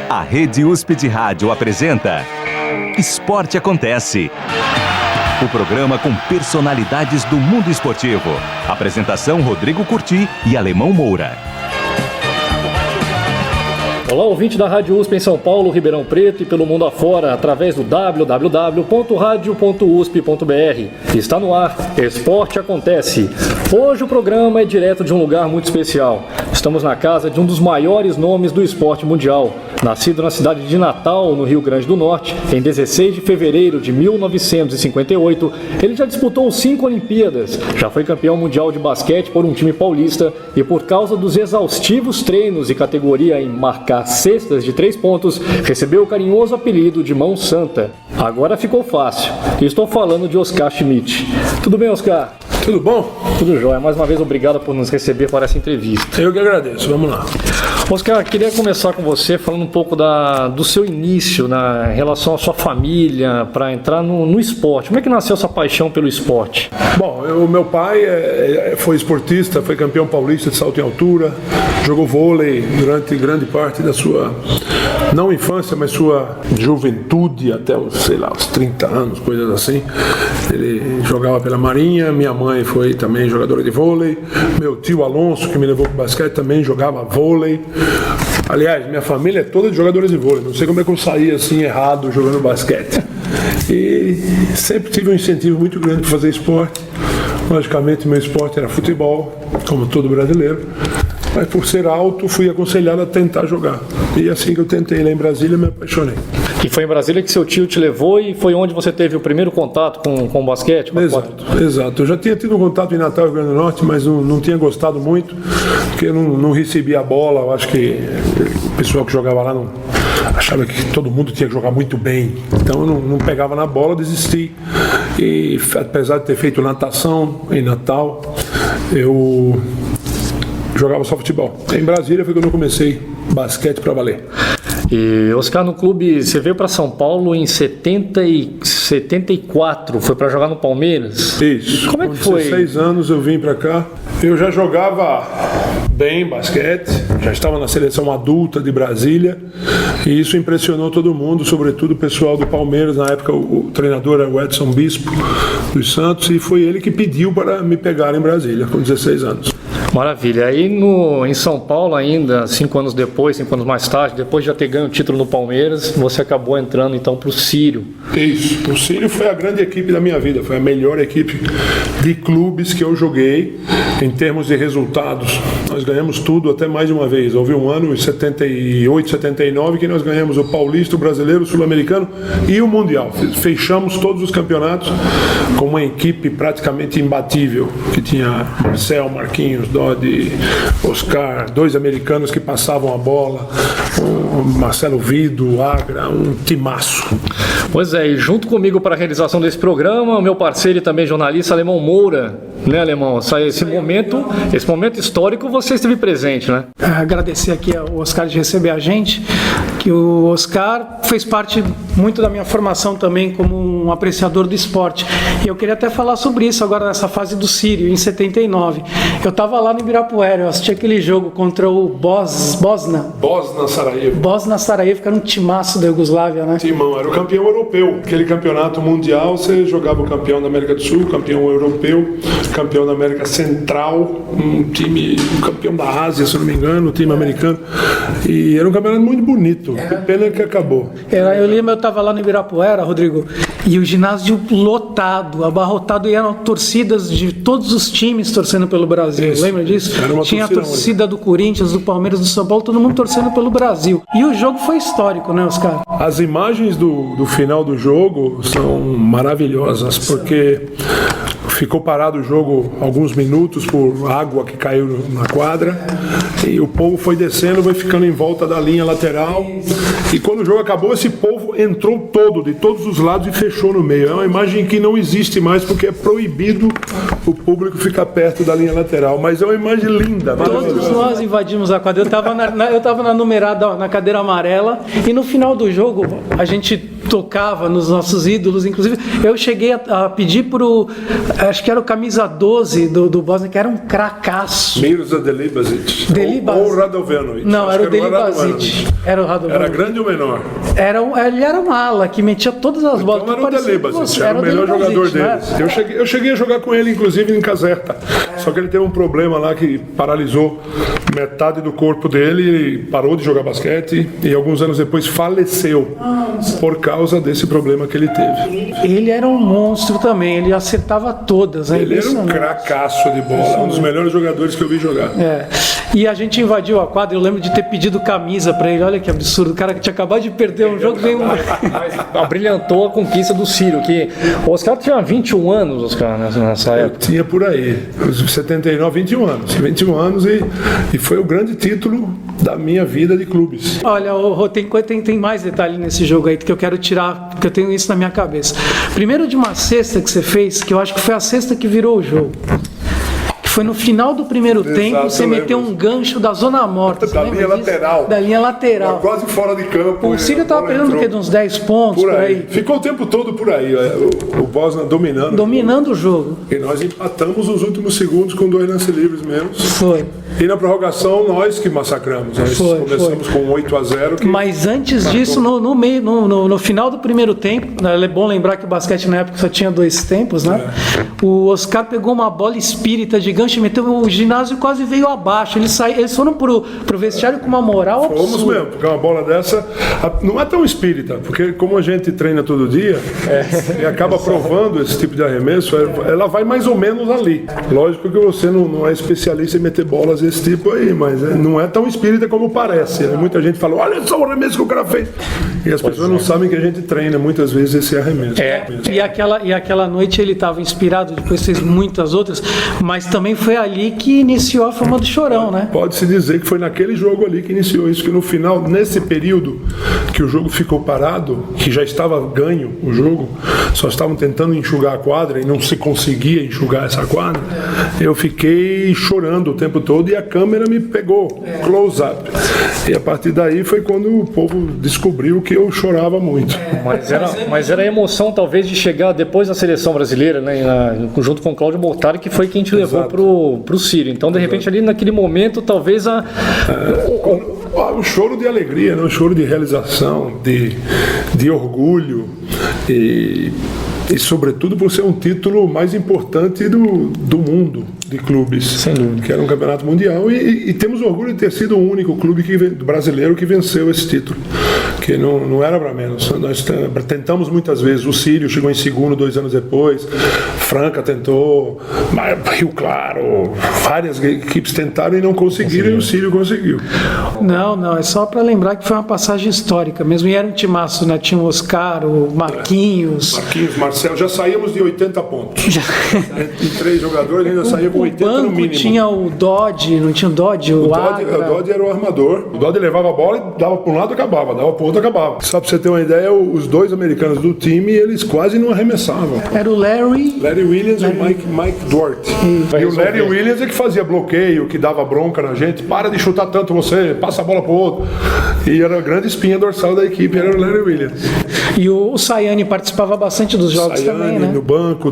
A Rede USP de Rádio apresenta Esporte Acontece. O programa com personalidades do mundo esportivo. Apresentação Rodrigo Curti e Alemão Moura. Olá, ouvinte da Rádio USP em São Paulo, Ribeirão Preto e pelo mundo afora, através do www.radio.usp.br. Está no ar, Esporte Acontece. Hoje o programa é direto de um lugar muito especial. Estamos na casa de um dos maiores nomes do esporte mundial. Nascido na cidade de Natal, no Rio Grande do Norte, em 16 de fevereiro de 1958, ele já disputou 5 Olimpíadas, já foi campeão mundial de basquete por um time paulista e por causa dos exaustivos treinos e categoria em marcar cestas de 3 pontos, recebeu o carinhoso apelido de Mão Santa. Agora ficou fácil. Estou falando de Oscar Schmidt. Tudo bem, Oscar? Tudo bom? Tudo jóia. Mais uma vez, obrigado por nos receber para essa entrevista. Eu que agradeço. Vamos lá. Oscar, queria começar com você falando um pouco do seu início em relação à sua família, para entrar no esporte. Como é que nasceu essa paixão pelo esporte? Bom, meu pai foi esportista, foi campeão paulista de salto em altura, jogou vôlei durante grande parte da sua, não infância, mas sua juventude, até os 30 anos, coisas assim. Ele jogava pela Marinha, minha mãe foi também jogadora de vôlei, meu tio Alonso, que me levou para o basquete, também jogava vôlei. Aliás, minha família é toda de jogadores de vôlei, não sei como é que eu saí assim errado jogando basquete. E sempre tive um incentivo muito grande para fazer esporte. Logicamente, meu esporte era futebol, como todo brasileiro. Mas por ser alto, fui aconselhado a tentar jogar. E assim que eu tentei lá em Brasília, me apaixonei. E foi em Brasília que seu tio te levou e foi onde você teve o primeiro contato com o basquete? Exato. Eu já tinha tido um contato em Natal, Rio Grande do Norte, mas não tinha gostado muito, porque eu não recebia a bola. Eu acho que o pessoal que jogava lá achava que todo mundo tinha que jogar muito bem. Então eu não pegava na bola, desisti. E apesar de ter feito natação em Natal, eu jogava só futebol. Em Brasília foi quando eu comecei basquete para valer. E Oscar, no clube, você veio para São Paulo em 74, foi para jogar no Palmeiras? Isso. Como é que foi? Com 16 anos eu vim para cá. Eu já jogava bem basquete, já estava na seleção adulta de Brasília e isso impressionou todo mundo, sobretudo o pessoal do Palmeiras. Na época o treinador era o Edson Bispo dos Santos e foi ele que pediu para me pegar em Brasília com 16 anos. Maravilha. Aí em São Paulo ainda, 5 anos depois, 5 anos mais tarde, depois de já ter ganho o título no Palmeiras, você acabou entrando então para o Sírio. Isso. O Sírio foi a grande equipe da minha vida, foi a melhor equipe de clubes que eu joguei. Em termos de resultados, nós ganhamos tudo até mais de uma vez. Houve um ano, em 78, 79, que nós ganhamos o Paulista, o Brasileiro, o Sul-Americano e o Mundial. Fechamos todos os campeonatos com uma equipe praticamente imbatível, que tinha Marcel, Marquinhos, Dodi, Oscar, 2 americanos que passavam a bola, o Marcelo Vido, Agra, um timaço. Pois é, e junto comigo para a realização desse programa, o meu parceiro e também jornalista Alemão Moura, né, Alemão? Esse momento histórico você esteve presente, né? Agradecer aqui ao Oscar de receber a gente, que o Oscar fez parte muito da minha formação também como um apreciador do esporte. E eu queria até falar sobre isso agora nessa fase do Sírio, em 79. Eu estava lá no Ibirapuera, eu assisti aquele jogo contra o Bosna Sarajevo, que era um timaço da Iugoslávia, né? Timão, era o campeão europeu. Aquele campeonato mundial, você jogava o campeão da América do Sul, campeão europeu, campeão da América Central, um campeão da Ásia, se não me engano, um time americano. E era um campeonato muito bonito. Que pena que acabou. Eu lembro, eu estava lá no Ibirapuera, Rodrigo, e o ginásio lotado, abarrotado, e eram torcidas de todos os times torcendo pelo Brasil. Isso. Lembra disso? Tinha a torcida do Corinthians, do Palmeiras, do São Paulo, todo mundo torcendo pelo Brasil. E o jogo foi histórico, né, Oscar? As imagens do final do jogo são maravilhosas, porque ficou parado o jogo alguns minutos por água que caiu na quadra e o povo foi descendo, foi ficando em volta da linha lateral e quando o jogo acabou, esse povo entrou todo, de todos os lados e fechou no meio. É uma imagem que não existe mais porque é proibido o público ficar perto da linha lateral, mas é uma imagem linda, maravilhosa. Todos nós invadimos a quadra. Eu estava na numerada, na cadeira amarela, e no final do jogo a gente tocava nos nossos ídolos, inclusive eu cheguei a pedir acho que era o camisa 12 do Bosnia, que era um cracaço. Mirza Delibazic. Ou Radovanovic. Não, era o Delibazic. Era o Radovanovic. Era grande ou menor? Ele era um ala que metia todas as bolas. Então era o Delibazic, era o melhor jogador deles. Eu cheguei a jogar com ele, inclusive, em Caserta. Só que ele teve um problema lá que paralisou metade do corpo dele, ele parou de jogar basquete e alguns anos depois faleceu por causa desse problema que ele teve. Ele era um monstro também, ele acertava todas. Ele era um cracaço de bola, um dos melhores jogadores que eu vi jogar. E a gente invadiu a quadra, eu lembro de ter pedido camisa pra ele, olha que absurdo, o cara que tinha acabado de perder um jogo veio Abrilhantou a conquista do Círio, que o Oscar tinha 21 anos, Oscar, nessa época. Tinha por aí, 79, 21 anos e foi o grande título da minha vida de clubes. Olha, tem mais detalhe nesse jogo aí que eu quero tirar, porque eu tenho isso na minha cabeça. Primeiro de uma cesta que você fez, que eu acho que foi a cesta que virou o jogo. Foi no final do primeiro tempo, você meteu um gancho da zona morta. Da linha lateral. Da linha lateral. Quase fora de campo. O Círio estava perdendo o quê? De uns 10 pontos por aí. Ficou o tempo todo por aí. O Bosnia dominando. Dominando o jogo. E nós empatamos os últimos segundos com 2 lances livres menos. Foi. E na prorrogação, nós que massacramos. Nós começamos com 8-0. Mas antes disso, no final do primeiro tempo, é bom lembrar que o basquete na época só tinha 2 tempos, né? O Oscar pegou uma bola espírita gigante, meteu, o ginásio quase veio abaixo. Eles foram pro vestiário com uma moral absurda. Fomos mesmo, porque uma bola dessa não é tão espírita, porque como a gente treina todo dia e acaba provando esse tipo de arremesso, ela vai mais ou menos ali. Lógico que você não é especialista em meter bolas desse tipo aí, mas não é tão espírita como parece. Muita gente fala, olha só o arremesso que o cara fez. E as pessoas não sabem que a gente treina muitas vezes esse arremesso. E aquela noite ele estava inspirado, depois fez muitas outras, mas também foi ali que iniciou a fama do Chorão, né? Pode-se dizer que foi naquele jogo ali que iniciou isso, que no final, nesse período que o jogo ficou parado, que já estava ganho o jogo, só estavam tentando enxugar a quadra e não se conseguia enxugar essa quadra, eu fiquei chorando o tempo todo e a câmera me pegou, close-up. E a partir daí foi quando o povo descobriu que eu chorava muito. Mas era a emoção, talvez, de chegar depois na seleção brasileira, né, junto com o Cláudio Mortari, que foi quem te levou pro Círio. Então, de repente, ali naquele momento, talvez o choro de alegria, né? O choro de realização, de orgulho e sobretudo por ser um título mais importante do mundo de clubes, que era um campeonato mundial e temos orgulho de ter sido o único clube brasileiro que venceu esse título, que não era para menos. Nós tentamos muitas vezes, o Círio chegou em segundo 2 anos depois, Franca tentou, Rio Claro, várias equipes tentaram e não conseguiram, e o Círio conseguiu. Não, é só para lembrar que foi uma passagem histórica mesmo, e era um timaço, né? Tinha o Oscar, o Marquinhos, Marcelo, já saímos de 80 pontos. Em 3 jogadores ainda saía com 80 no mínimo. Tinha o Dodge, não tinha o Dodge, o Dodge era o armador. O Dodge levava a bola e dava para um lado e acabava, dava para o outro e acabava. Só para você ter uma ideia, os 2 americanos do time, eles quase não arremessavam. Era o Larry Williams e o Mike Duarte. E o Larry Williams é que fazia bloqueio, que dava bronca na gente. Para de chutar tanto você, passa a bola pro outro. E era a grande espinha dorsal da equipe, era o Larry Williams. E o Sayani participava bastante dos jogos também, né? No banco,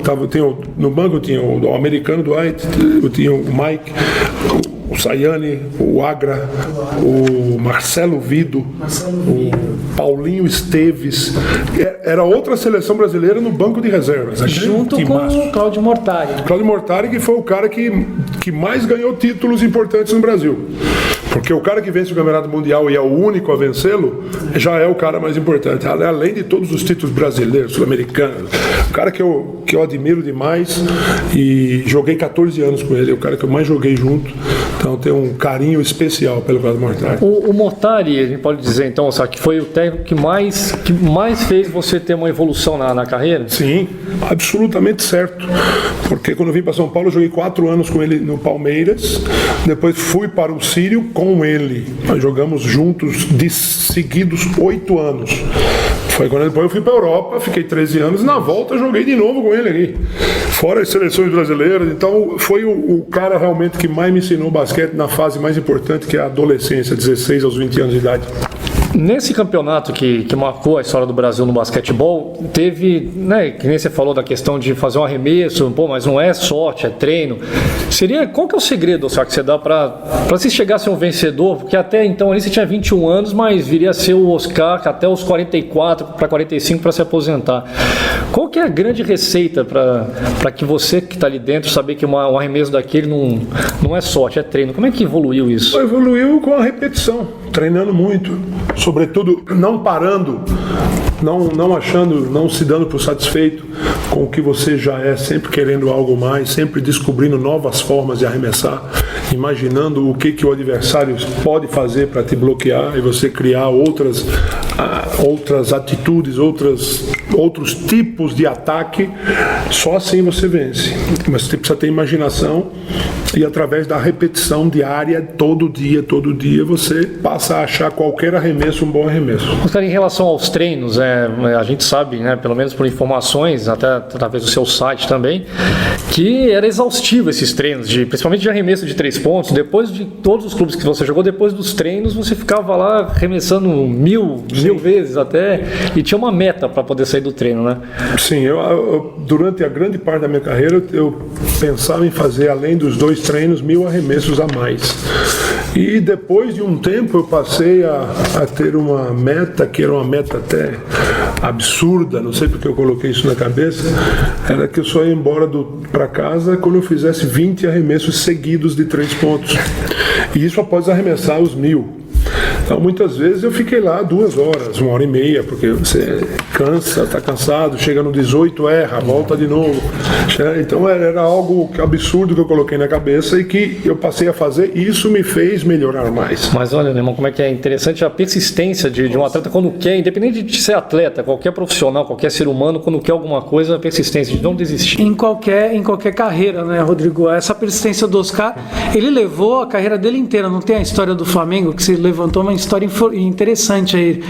tinha o americano Dwight, tinha o Mike, o Sayani, o Agra, o Marcelo Vido, o Paulinho Esteves. Era outra seleção brasileira no banco de reservas. Junto com o Cláudio Mortari. Cláudio Mortari, que foi o cara que mais ganhou títulos importantes no Brasil. Porque o cara que vence o Campeonato Mundial e é o único a vencê-lo, já é o cara mais importante. Além de todos os títulos brasileiros, sul-americanos. O cara que eu admiro demais e joguei 14 anos com ele. É o cara que eu mais joguei junto. Então tem um carinho especial pelo Cláudio Mortari. O Mortari, a gente pode dizer então, sabe, que foi o técnico que mais fez você ter uma evolução na carreira? Sim, absolutamente certo. Porque quando eu vim para São Paulo, eu joguei 4 anos com ele no Palmeiras. Depois fui para o Círio com ele. Nós jogamos juntos de seguidos 8 anos. Foi quando depois eu fui para a Europa, fiquei 13 anos, na volta joguei de novo com ele aqui. Fora as seleções brasileiras, então foi o cara realmente que mais me ensinou basquete na fase mais importante, que é a adolescência, 16 aos 20 anos de idade. Nesse campeonato que marcou a história do Brasil no basquetebol, teve, né, que nem você falou da questão de fazer um arremesso, mas não é sorte, é treino. Qual que é o segredo, Oscar, que você dá para se chegar a ser um vencedor? Porque até então ali você tinha 21 anos, mas viria a ser o Oscar até os 44 para 45 para se aposentar. Qual que é a grande receita para que você que está ali dentro saber que um arremesso daquele não é sorte, é treino? Como é que evoluiu isso? Evoluiu com a repetição, treinando muito, sobretudo não parando, não achando, não se dando por satisfeito com o que você já é, sempre querendo algo mais, sempre descobrindo novas formas de arremessar, imaginando o que o adversário pode fazer para te bloquear e você criar outras atitudes, outros tipos de ataque. Só assim você vence. Mas você precisa ter imaginação e através da repetição diária, todo dia você passa a achar qualquer arremesso um bom arremesso. Oscar, em relação aos treinos, a gente sabe, né, pelo menos por informações, até através do seu site também, que era exaustivo esses treinos, principalmente de arremesso de 3 pontos. Depois de todos os clubes que você jogou, depois dos treinos, você ficava lá arremessando mil vezes até, e tinha uma meta para poder sair do treino, né? Sim, eu durante a grande parte da minha carreira, eu pensava em fazer, além dos 2 treinos, 1000 arremessos a mais. E depois de um tempo eu passei a ter uma meta, que era uma meta até absurda, não sei porque eu coloquei isso na cabeça, era que eu só ia embora para casa quando eu fizesse 20 arremessos seguidos de 3 pontos. E isso após arremessar os 1000. Então muitas vezes eu fiquei lá 2 horas, 1h30, porque você cansa, está cansado, chega no 18, erra, volta de novo. Então era algo absurdo que eu coloquei na cabeça e que eu passei a fazer, e isso me fez melhorar mais. Mas olha, meu irmão, como é que é interessante a persistência de um atleta quando quer, independente de ser atleta, qualquer profissional, qualquer ser humano, quando quer alguma coisa, a persistência de não desistir. Em qualquer carreira, né, Rodrigo? Essa persistência do Oscar, ele levou a carreira dele inteira. Não tem a história do Flamengo, que se levantou uma história interessante aí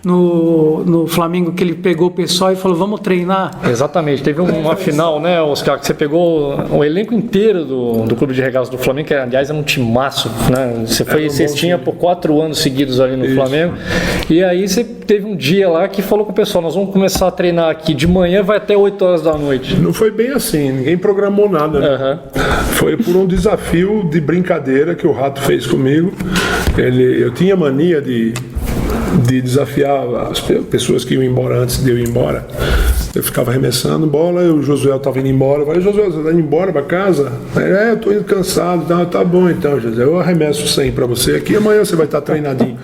no Flamengo, que ele pegou o pessoal e falou, vamos treinar? Exatamente, teve uma final, né, Oscar, que você pegou o elenco inteiro do Clube de Regatas do Flamengo, que aliás era um timaço, né? Vocês tinham por 4 anos seguidos ali no Flamengo, e aí você teve um dia lá que falou com o pessoal, nós vamos começar a treinar aqui de manhã, vai até 8 horas da noite. Não foi bem assim, ninguém programou nada, né? Foi por um desafio de brincadeira que o Rato fez comigo. Eu tinha mania de desafiar as pessoas que iam embora antes de eu ir embora. Eu ficava arremessando bola, e o Josué estava indo embora. Eu falei, Josué, você está indo embora para casa? Eu estou indo cansado. Tá bom então, Josué, eu arremesso 100 para você aqui, amanhã você vai estar treinadinho.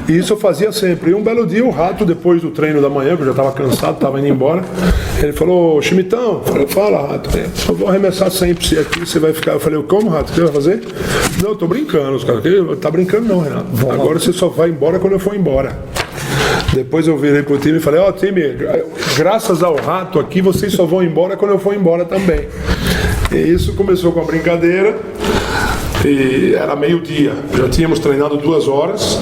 E isso eu fazia sempre. E um belo dia o Rato, depois do treino da manhã, que eu já estava cansado, estava indo embora, ele falou, Chimitão, fala, Rato, eu vou arremessar 100 para você aqui, você vai ficar. Eu falei, como, Rato, o que você vai fazer? Não, eu tô brincando, os caras. Tá brincando não, Renato. Agora você só vai embora quando eu for embora. Depois eu virei pro time e falei, time, graças ao Rato aqui, vocês só vão embora quando eu for embora também. E isso começou com a brincadeira, e era meio-dia, já tínhamos treinado 2 horas.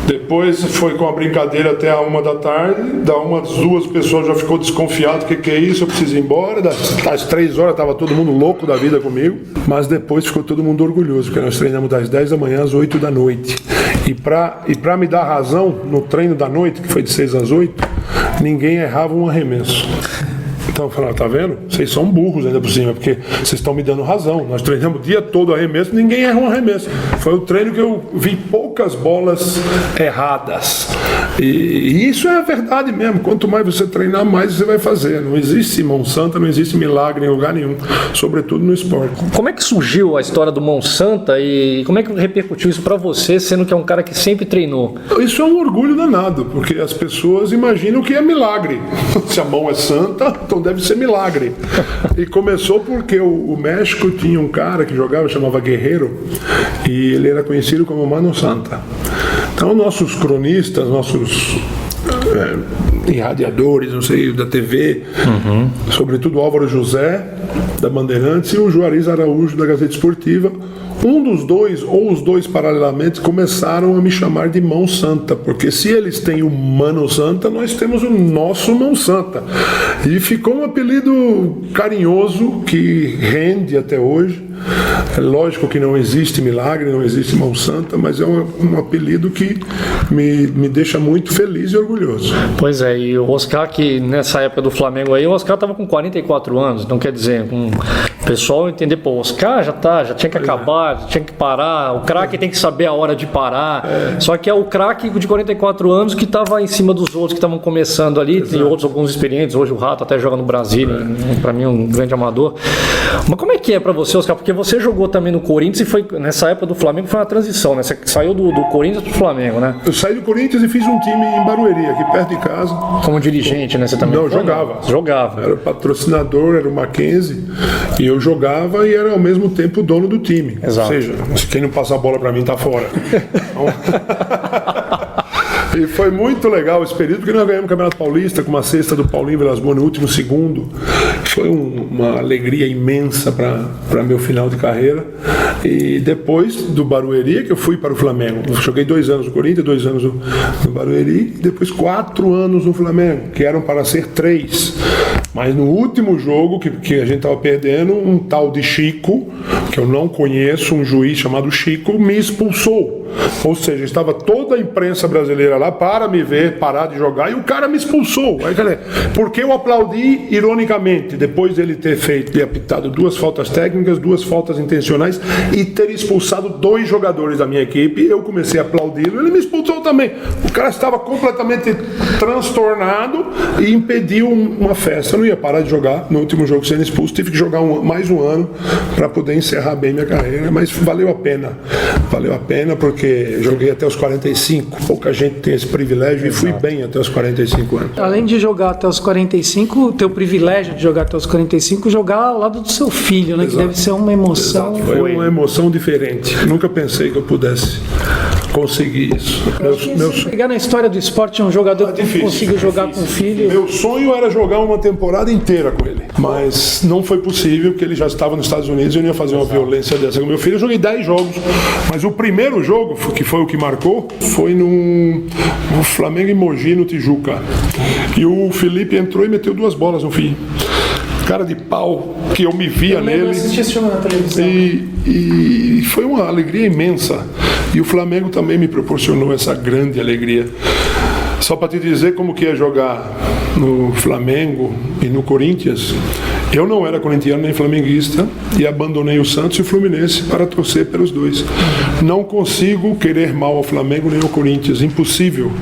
Depois foi com a brincadeira até a 1 da tarde. Da 1 às 2 o pessoal já ficou desconfiado. O que é isso? Eu preciso ir embora. Das 3 horas estava todo mundo louco da vida comigo. Mas depois ficou todo mundo orgulhoso, porque nós treinamos das 10 da manhã às 8 da noite. E para me dar razão, no treino da noite, que foi de 6 às 8, ninguém errava um arremesso. Então eu falei, tá vendo? Vocês são burros ainda por cima, porque vocês estão me dando razão. Nós treinamos o dia todo arremesso, ninguém erra um arremesso. Foi o treino que eu vi poucas bolas erradas. E isso é a verdade mesmo. Quanto mais você treinar, mais você vai fazer. Não existe mão santa, não existe milagre em lugar nenhum, sobretudo no esporte. Como é que surgiu a história do mão santa e como é que repercutiu isso para você, sendo que é um cara que sempre treinou? Isso é um orgulho danado, porque as pessoas imaginam que é milagre. Se a mão é santa, então deve ser milagre. E começou porque o México tinha um cara que jogava, chamava Guerreiro, e ele era conhecido como Mano Santa. Então nossos cronistas, nossos irradiadores, não sei, da TV, sobretudo o Álvaro José, da Bandeirantes, e o Juarez Araújo, da Gazeta Esportiva, um dos dois, ou os dois paralelamente, começaram a me chamar de Mão Santa, porque se eles têm o Mano Santa, nós temos o nosso Mão Santa. E ficou um apelido carinhoso que rende até hoje. É lógico que não existe milagre, não existe Mão Santa, mas é um apelido que me deixa muito feliz e orgulhoso. Pois é, e o Oscar, que nessa época do Flamengo aí, o Oscar estava com 44 anos, não quer dizer, o pessoal entender, pô, o Oscar já tinha que acabar, já tinha que parar, o craque tem que saber a hora de parar, só que é o craque de 44 anos que estava em cima dos outros que estavam começando ali. Exato. Tem outros, alguns experientes, hoje o Rato até joga no Brasil, para mim um grande amador. Mas como é que é para você, Oscar? Porque você jogou também no Corinthians e foi, nessa época do Flamengo, foi uma transição, né? Você saiu do Corinthians pro Flamengo, né? Eu saí do Corinthians e fiz um time em Barueri, aqui perto de casa. Como dirigente, né? Você também? Não, jogava. Jogava. Era patrocinador, era o Mackenzie, e eu jogava e era ao mesmo tempo o dono do time. Exato. Ou seja, quem não passa a bola pra mim tá fora. E foi muito legal esse período, porque nós ganhamos o Campeonato Paulista com uma cesta do Paulinho Vilas Boas no último segundo. Foi uma alegria imensa para meu final de carreira. E depois do Barueri, que eu fui para o Flamengo. Eu joguei 2 anos no Corinthians, 2 anos no Barueri, e depois 4 anos no Flamengo, que eram para ser 3. Mas no último jogo que a gente estava perdendo, um tal de Chico, que eu não conheço, um juiz chamado Chico, me expulsou. Ou seja, estava toda a imprensa brasileira lá para me ver parar de jogar e o cara me expulsou. Aí, porque eu aplaudi ironicamente, depois dele ter apitado 2 faltas técnicas, 2 faltas intencionais e ter expulsado 2 jogadores da minha equipe, eu comecei a aplaudi-lo, ele me expulsou também. O cara estava completamente transtornado e impediu uma festa. Eu não ia parar de jogar no último jogo sendo expulso, tive que jogar mais um ano para poder encerrar bem minha carreira, mas valeu a pena porque joguei até os 45, pouca gente tem esse privilégio. Exato. E fui bem até os 45 anos. Além de jogar até os 45, o teu privilégio de jogar até os 45, jogar ao lado do seu filho, né? Exato. Que deve ser uma emoção. Exato. Foi uma emoção diferente. Nunca pensei que eu pudesse conseguir isso. Se pegar na história do esporte, um jogador que conseguiu jogar com o filho. Meu sonho era jogar uma temporada inteira com ele, mas não foi possível, porque ele já estava nos Estados Unidos e eu não ia fazer uma violência dessa com meu filho. Eu joguei 10 jogos, mas o primeiro jogo, que foi o que marcou, foi no Flamengo em Mogi, no Tijuca. E o Felipe entrou e meteu 2 bolas no fim. Cara de pau, que eu me via nele. Eu assisti esse jogo na televisão. E foi uma alegria imensa. E o Flamengo também me proporcionou essa grande alegria. Só para te dizer como que é jogar no Flamengo e no Corinthians, eu não era corintiano nem flamenguista e abandonei o Santos e o Fluminense para torcer pelos 2. Não consigo querer mal ao Flamengo nem ao Corinthians, impossível.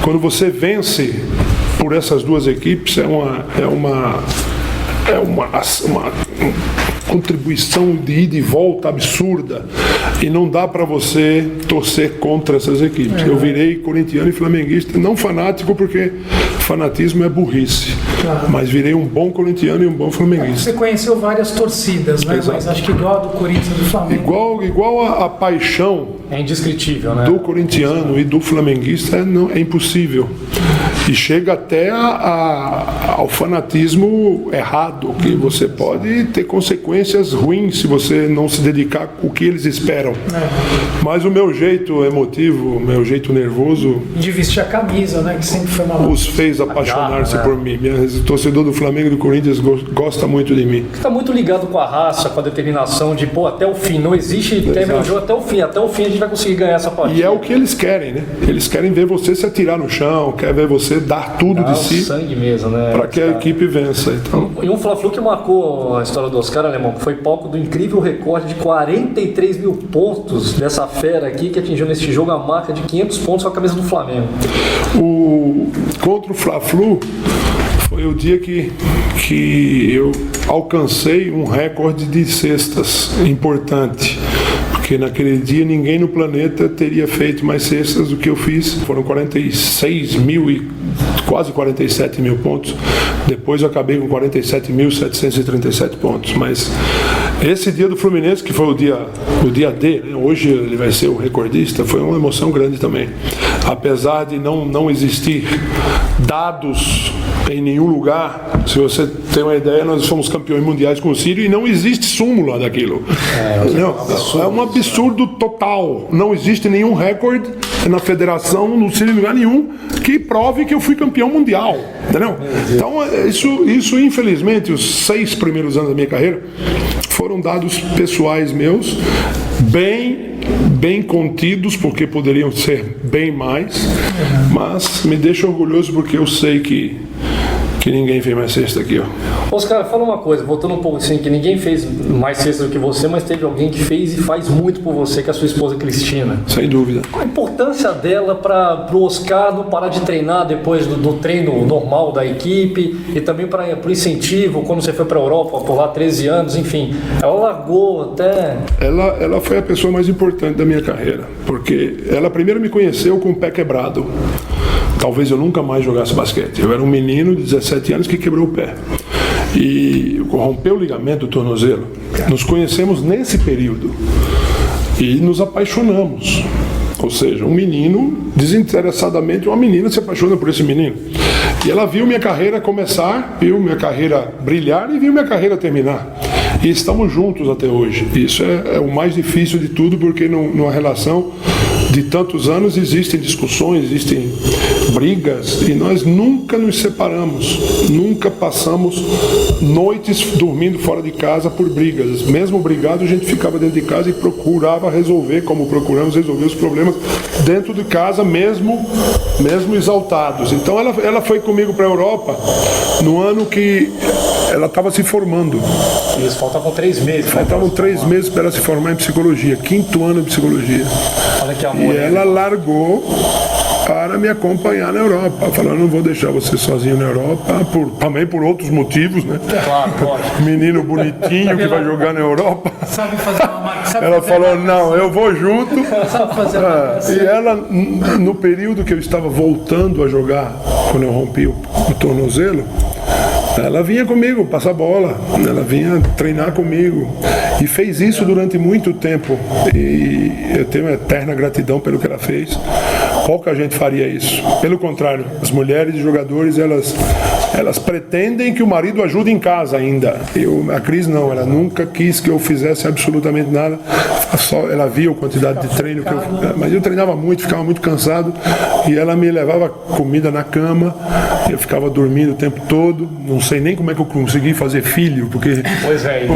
Quando você vence por essas 2 equipes, é uma contribuição de ida e volta absurda e não dá para você torcer contra essas equipes. Eu virei corintiano e flamenguista, não fanático, porque fanatismo é burrice, mas virei um bom corintiano e um bom flamenguista. Você conheceu várias torcidas, né? Exato. Mas acho que igual a do Corinthians e do Flamengo. Igual a paixão é indescritível, né? Do corintiano e do flamenguista é impossível. E chega até ao fanatismo errado, que você pode ter consequências ruins se você não se dedicar ao que eles esperam. Mas o meu jeito emotivo, o meu jeito nervoso... De vestir a camisa, né? Que sempre foi uma... Os fez apaixonar-se por mim. O torcedor do Flamengo e do Corinthians gosta muito de mim. Está muito ligado com a raça, com a determinação de, até o fim. Não existe terminar o jogo até o fim. Até o fim a gente vai conseguir ganhar essa partida. E é o que eles querem, né? Eles querem ver você se atirar no chão, quer ver você dar tudo de si, sangue mesmo, né? Para que a equipe vença. Então... E um Fla-Flu que marcou a história do Oscar, Alemão, que foi palco do incrível recorde de 43 mil pontos dessa fera aqui, que atingiu neste jogo a marca de 500 pontos com a camisa do Flamengo. Contra o Fla-Flu foi o dia que eu alcancei um recorde de cestas importante. Porque naquele dia ninguém no planeta teria feito mais cestas do que eu fiz. Foram 46 mil e quase 47 mil pontos. Depois eu acabei com 47.737 pontos. Mas esse dia do Fluminense, que foi o dia D, né? Hoje ele vai ser o recordista, foi uma emoção grande também. Apesar de não existir dados em nenhum lugar Se você tem uma ideia, nós fomos campeões mundiais com o Sírio e não existe súmula daquilo. É um absurdo total. Não existe nenhum recorde na federação, no Sírio, em lugar nenhum, que prove que eu fui campeão mundial. Entendeu? Então, isso infelizmente, os 6 primeiros anos da minha carreira foram dados pessoais meus, bem contidos, porque poderiam ser bem mais, mas me deixa orgulhoso porque eu sei que ninguém fez mais cesta aqui, ó. Oscar, fala uma coisa, voltando um pouco assim, que ninguém fez mais cesta do que você, mas teve alguém que fez e faz muito por você, que é a sua esposa Cristina. Sem dúvida. Qual a importância dela para o Oscar não parar de treinar depois do treino normal da equipe e também para o incentivo, quando você foi para a Europa, por lá 13 anos, enfim, ela largou até... Ela foi a pessoa mais importante da minha carreira, porque ela primeiro me conheceu com o pé quebrado. Talvez eu nunca mais jogasse basquete. Eu era um menino de 17 anos que quebrou o pé. E rompeu o ligamento do tornozelo. Nos conhecemos nesse período e nos apaixonamos. Ou seja, um menino, desinteressadamente, uma menina se apaixona por esse menino. E ela viu minha carreira começar, viu minha carreira brilhar e viu minha carreira terminar. E estamos juntos até hoje. Isso é o mais difícil de tudo, porque numa relação de tantos anos existem discussões, existem brigas, e nós nunca nos separamos, nunca passamos noites dormindo fora de casa por brigas. Mesmo brigado, a gente ficava dentro de casa e procurava resolver, como procuramos resolver os problemas dentro de casa, mesmo exaltados. Então ela foi comigo para a Europa no ano que ela estava se formando. Isso, faltavam 3 meses. Faltavam 3 meses para ela se formar em psicologia, 5º ano de psicologia. Olha que amor. E ela largou para me acompanhar na Europa. Falou, não vou deixar você sozinho na Europa, também por outros motivos, né? Claro, lógico. Menino bonitinho que vai jogar na Europa. Sabe fazer uma marca. Ela falou, não, eu vou junto. Sabe fazer uma E ela, no período que eu estava voltando a jogar, quando eu rompi o tornozelo, ela vinha comigo passar bola, ela vinha treinar comigo e fez isso durante muito tempo, e eu tenho uma eterna gratidão pelo que ela fez. Pouca gente faria isso. Pelo contrário, as mulheres e jogadores, elas pretendem que o marido ajude em casa ainda. A Cris não, ela nunca quis que eu fizesse absolutamente nada. Ela via a quantidade de treino que eu... Mas eu treinava muito, ficava muito cansado, e ela me levava comida na cama, eu ficava dormindo o tempo todo. Não sei nem como é que eu consegui fazer filho, porque Pois é.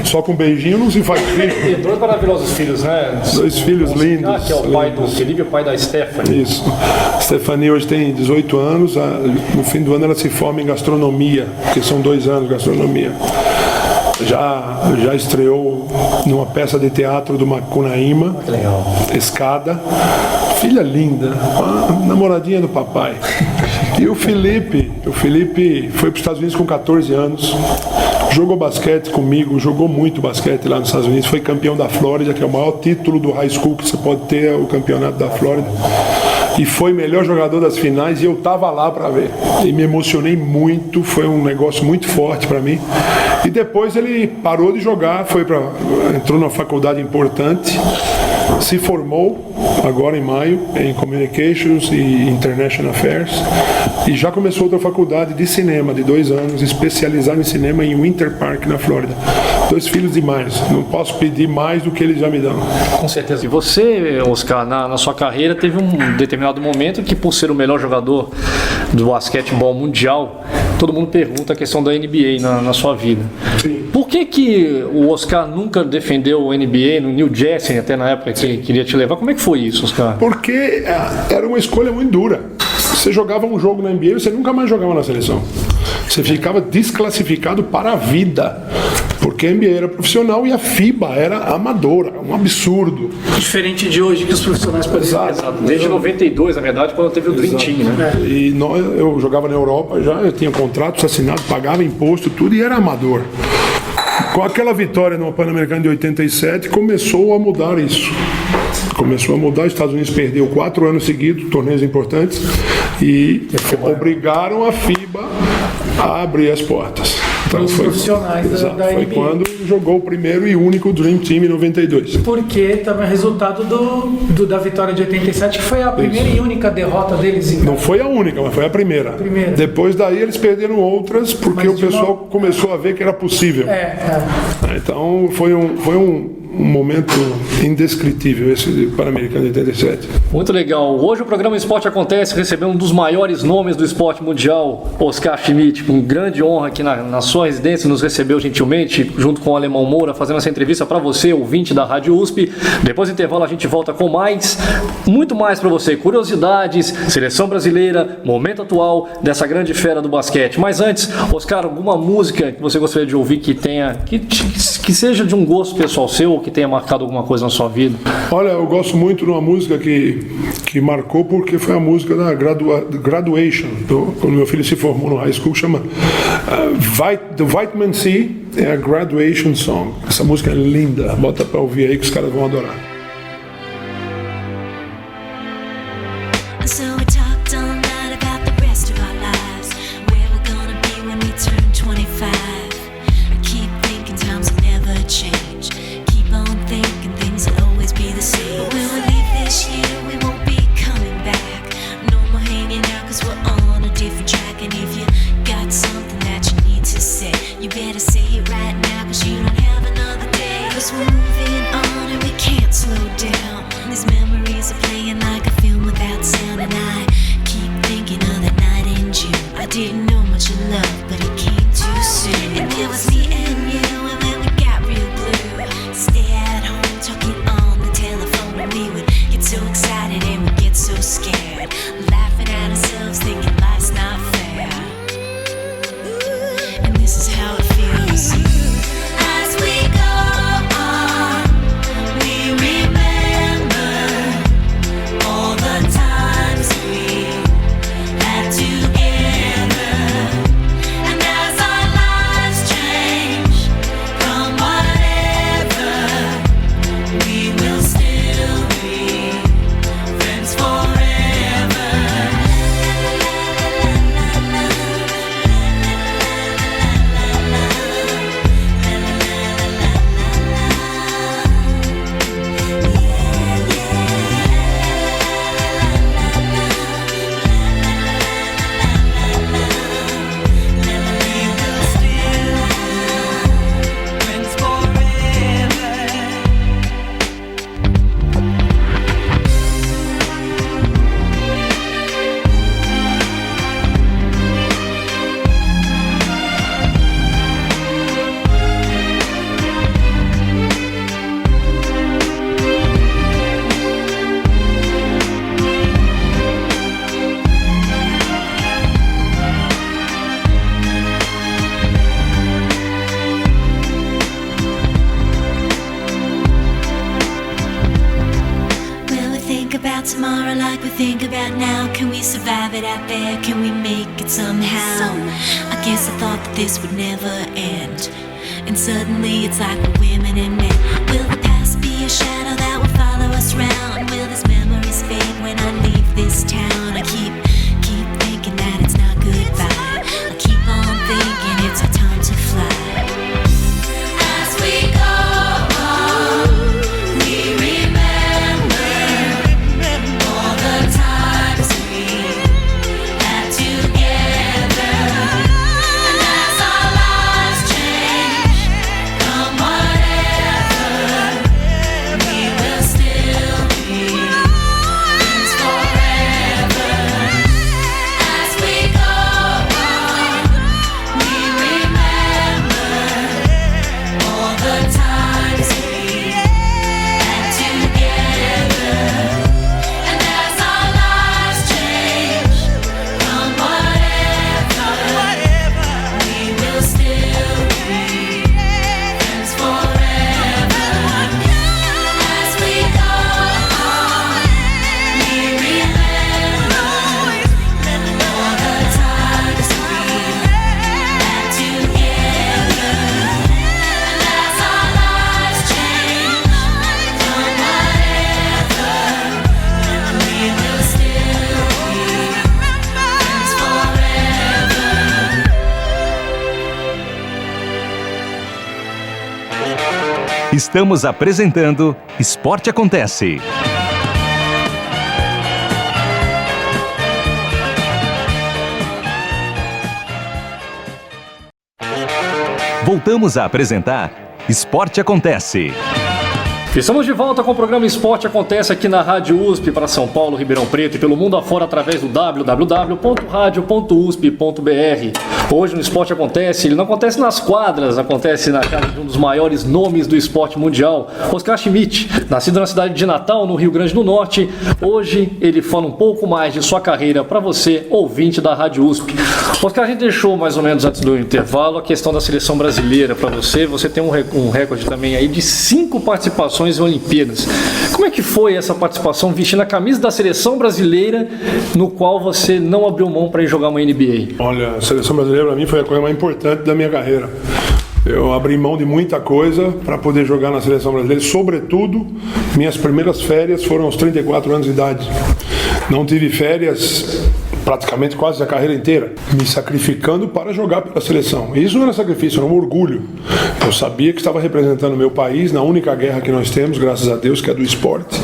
só com beijinho não se faz filho. E 2 maravilhosos filhos, né? 2 filhos lindos. Que é o pai do Felipe e o pai da Stephanie. Isso. Stephanie hoje tem 18 anos, no fim do ano ela se forma em gastronomia, porque são 2 anos de gastronomia. Já estreou numa peça de teatro do Macunaíma, Legal. Escada. Filha linda, uma namoradinha do papai. E o Felipe foi para os Estados Unidos com 14 anos, jogou basquete comigo, jogou muito basquete lá nos Estados Unidos, foi campeão da Flórida, que é o maior título do high school que você pode ter, o campeonato da Flórida. E foi melhor jogador das finais, e eu estava lá para ver. E me emocionei muito, foi um negócio muito forte para mim. E depois ele parou de jogar, entrou numa faculdade importante, se formou agora em maio em Communications e International Affairs, e já começou outra faculdade de cinema de 2 anos, especializada em cinema em Winter Park, na Flórida. 2 filhos demais, não posso pedir mais do que eles já me dão. Com certeza. E você, Oscar, na sua carreira teve um determinado momento que, por ser o melhor jogador do basquetebol mundial, todo mundo pergunta a questão da NBA na sua vida. Sim. Por que o Oscar nunca defendeu o NBA no New Jersey, até na época que ele queria te levar? Como é que foi isso, Oscar? Porque era uma escolha muito dura. Você jogava um jogo na NBA, você nunca mais jogava na seleção. Você ficava desclassificado para a vida, porque a NBA era profissional e a FIBA era amadora, um absurdo. Diferente de hoje, que os profissionais podem fazer. Exato. Desde 92, na verdade, quando teve o Dream Team, né? E eu jogava na Europa já, eu tinha contratos assinados, pagava imposto, tudo, e era amador. Com aquela vitória no Pan-Americano de 87, começou a mudar isso. Começou a mudar, os Estados Unidos perdeu 4 anos seguidos, torneios importantes, e obrigaram a FIBA a abrir as portas. para os profissionais da foi NBA. quando jogou o primeiro e único Dream Team em 92. Porque também é resultado da vitória de 87, que foi a primeira e única derrota deles. Não foi a única, mas foi a primeira. Depois daí eles perderam outras porque o pessoal começou a ver que era possível. Então foi um momento indescritível esse Pan-Americano de 87. Muito legal. Hoje o programa Esporte Acontece recebendo um dos maiores nomes do esporte mundial, Oscar Schmidt, com grande honra aqui na sua residência, nos recebeu gentilmente, junto com o Alemão Moura, fazendo essa entrevista para você, ouvinte da Rádio USP. Depois do intervalo a gente volta com muito mais para você, curiosidades, seleção brasileira, momento atual dessa grande fera do basquete. Mas antes, Oscar, alguma música que você gostaria de ouvir que seja de um gosto pessoal seu, ou que tenha marcado alguma coisa na sua vida? Olha, eu gosto muito de uma música que marcou, porque foi a música da Graduation, quando meu filho se formou no high school, chama The Vitamin C, é a Graduation Song. Essa música é linda, bota pra ouvir aí que os caras vão adorar. So we talked all night about the rest of our lives, where we're gonna be when we turn 25. I keep thinking times will never change, keep on thinking things will always be the same. But when we leave this year, we won't be coming back. No more hanging out, cause we're on a different track. And if you got something that you need to say, you better say it right now, cause you don't have another day. Cause we're moving on and we can't slow down. These memories are playing like a film without sound. And I keep thinking of that night in June. I didn't know much of love, but it came too soon. And it was me and you, and then we got real blue. Stay at home talking on the telephone, and we would get so excited and we'd get so scared, laughing at ourselves, thinking life's not fair. And this is how it feels. As we go on, we remember all the times we had together. And as our lives change, come whatever, we will still be friends forever. Friends forever. Will we think about tomorrow like we think about now? Can we survive it out there? Can we make it somehow? I guess I thought that this would never end, and suddenly it's like we're women and men. Will the past be a shadow that will follow us round? Will these memories fade when I leave this town? I keep thinking that it's not goodbye. I keep on thinking it's our time to fly. As we go on, we remember all the times we had together. And as our lives change, come whatever, we will still Estamos apresentando Esporte Acontece. Voltamos a apresentar Esporte Acontece. Estamos de volta com o programa Esporte Acontece aqui na Rádio USP para São Paulo, Ribeirão Preto e pelo mundo afora através do www.radio.usp.br. Hoje no Esporte Acontece, ele não acontece nas quadras, acontece na casa de um dos maiores nomes do esporte mundial, Oscar Schmidt, nascido na cidade de Natal, no Rio Grande do Norte. Hoje ele fala um pouco mais de sua carreira para você, ouvinte da Rádio USP. Oscar, a gente deixou mais ou menos antes do intervalo a questão da seleção brasileira para você. Você tem um recorde também aí de 5 participações em Olimpíadas. Como é que foi essa participação vestindo a camisa da seleção brasileira, no qual você não abriu mão para ir jogar uma NBA? Olha, a seleção brasileira para mim foi a coisa mais importante da minha carreira. Eu abri mão de muita coisa para poder jogar na seleção brasileira. Sobretudo, minhas primeiras férias foram aos 34 anos de idade. Não tive férias praticamente quase a carreira inteira, me sacrificando para jogar pela seleção. E isso não era sacrifício, era um orgulho. Eu sabia que estava representando o meu país na única guerra que nós temos, graças a Deus, que é do esporte.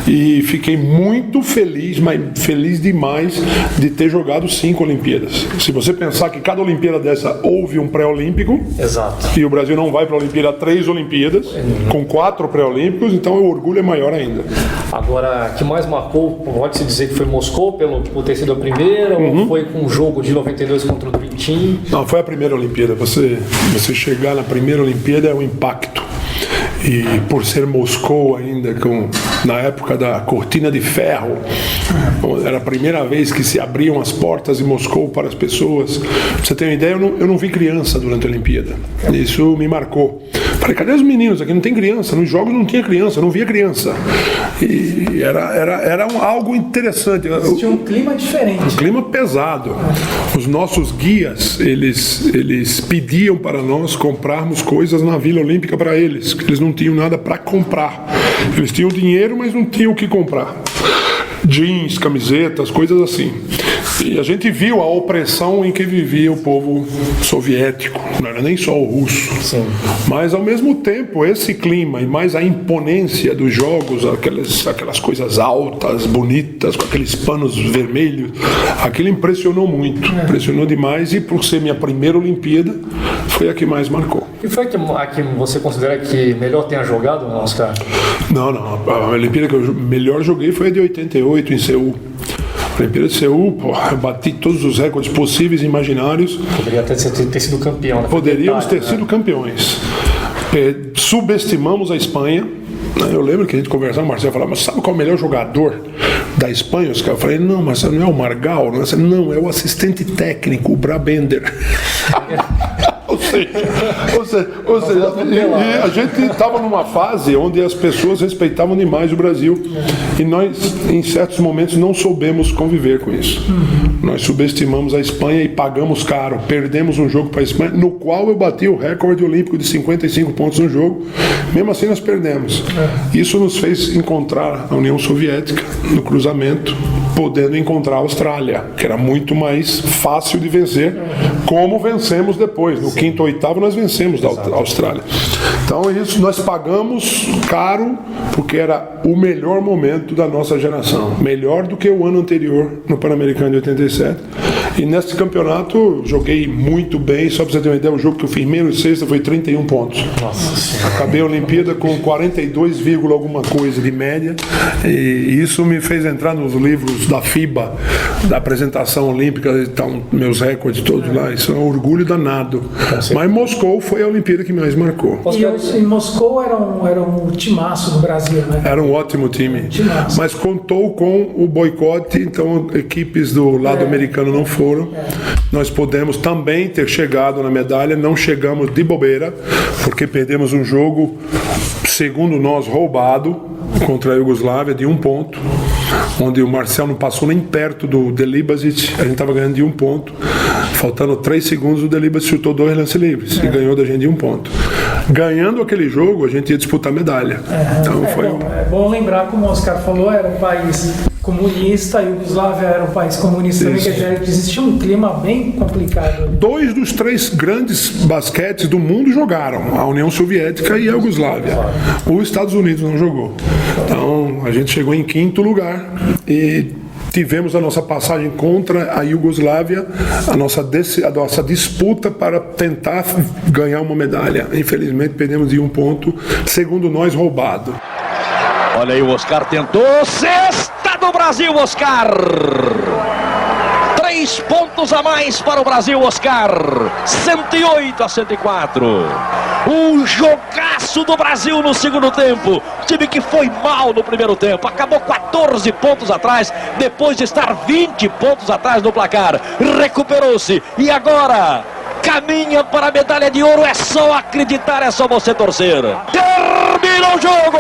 E fiquei muito feliz, mas feliz demais de ter jogado 5 Olimpíadas. Se você pensar que cada Olimpíada dessa houve um pré-olímpico, exato, e o Brasil não vai para a Olimpíada 3 Olimpíadas, com 4 pré-olímpicos, então o orgulho é maior ainda. Agora, o que mais marcou, pode-se dizer que foi Moscou, por ter sido a primeira, ou foi com o jogo de 92 contra o Dream Team? Não, foi a primeira Olimpíada. Você chegar na primeira Olimpíada é um impacto. E por ser Moscou ainda, na época da cortina de ferro, era a primeira vez que se abriam as portas de Moscou para as pessoas. Pra você ter uma ideia, eu não vi criança durante a Olimpíada. Isso me marcou. Falei, cadê os meninos? Aqui não tem criança. Nos jogos não tinha criança, eu não via criança. E era algo interessante. Tinha um clima diferente. Um clima pesado. Os nossos guias, eles pediam para nós comprarmos coisas na Vila Olímpica para eles, que eles não tinham nada para comprar. Eles tinham dinheiro, mas não tinham o que comprar. Jeans, camisetas, coisas assim. E a gente viu a opressão em que vivia o povo soviético, não era nem só o russo. Sim. Mas ao mesmo tempo esse clima e mais a imponência dos jogos, aquelas coisas altas, bonitas, com aqueles panos vermelhos, aquilo impressionou muito, impressionou demais, e por ser minha primeira Olimpíada, foi a que mais marcou. E foi a que você considera que melhor tenha jogado, Oscar? Não, a Olimpíada que eu melhor joguei foi a de 88 em Seul. A Olimpíada de Seul, eu bati todos os recordes possíveis e imaginários. Poderia ter sido campeão, né? Poderíamos ter sido campeões. Subestimamos a Espanha. Eu lembro que a gente conversava, o Marcelo falava, mas sabe qual é o melhor jogador da Espanha? Os caras falaram, não, mas não é o Margal, não, é o assistente técnico, o Brabender. Ou seja, e a gente estava numa fase onde as pessoas respeitavam demais o Brasil, e nós, em certos momentos, não soubemos conviver com isso. Nós subestimamos a Espanha e pagamos caro. Perdemos um jogo para a Espanha, no qual eu bati o recorde olímpico de 55 pontos no jogo. Mesmo assim, nós perdemos. Isso nos fez encontrar a União Soviética no cruzamento, podendo encontrar a Austrália, que era muito mais fácil de vencer, como vencemos depois. No quinto ou oitavo nós vencemos a Austrália. Então isso nós pagamos caro, porque era o melhor momento da nossa geração, melhor do que o ano anterior no Pan-Americano de 87. E nesse campeonato joguei muito bem. Só para você ter uma ideia, o jogo que eu fiz menos sexta foi 31 pontos. Nossa. Acabei a Olimpíada com 42, alguma coisa de média, e isso me fez entrar nos livros da FIBA, da apresentação olímpica. Estão meus recordes todos lá. Isso é um orgulho danado. Mas Moscou foi a Olimpíada que mais marcou. E Moscou era um timaço do Brasil, né? Era um ótimo time, mas contou com o boicote, então equipes do lado americano não foram. Nós podemos também ter chegado na medalha, não chegamos de bobeira, porque perdemos um jogo, segundo nós, roubado contra a Iugoslávia de 1 ponto, onde o Marcel não passou nem perto do Delibasic. A gente estava ganhando de 1 ponto, faltando 3 segundos, o Delibasic chutou 2 lances livres e ganhou da gente de 1 ponto. Ganhando aquele jogo, a gente ia disputar medalha. Então é bom lembrar, como o Oscar falou, era um país comunista, a Iugoslávia era um país comunista também, quer dizer, existia um clima bem complicado. 2 dos 3 grandes basquetes do mundo jogaram, a União Soviética e a Iugoslávia. Os Estados Unidos não jogou. Então a gente chegou em 5º lugar e tivemos a nossa passagem contra a Iugoslávia, a nossa disputa para tentar ganhar uma medalha. Infelizmente perdemos de 1 ponto, segundo nós, roubado. Olha aí, o Oscar tentou, cesta do Brasil, Oscar! 3 pontos a mais para o Brasil, Oscar. 108-104. Um jogaço do Brasil no segundo tempo. Time que foi mal no primeiro tempo. Acabou 14 pontos atrás, depois de estar 20 pontos atrás no placar. Recuperou-se e agora caminha para a medalha de ouro. É só acreditar, é só você torcer. Termina o jogo.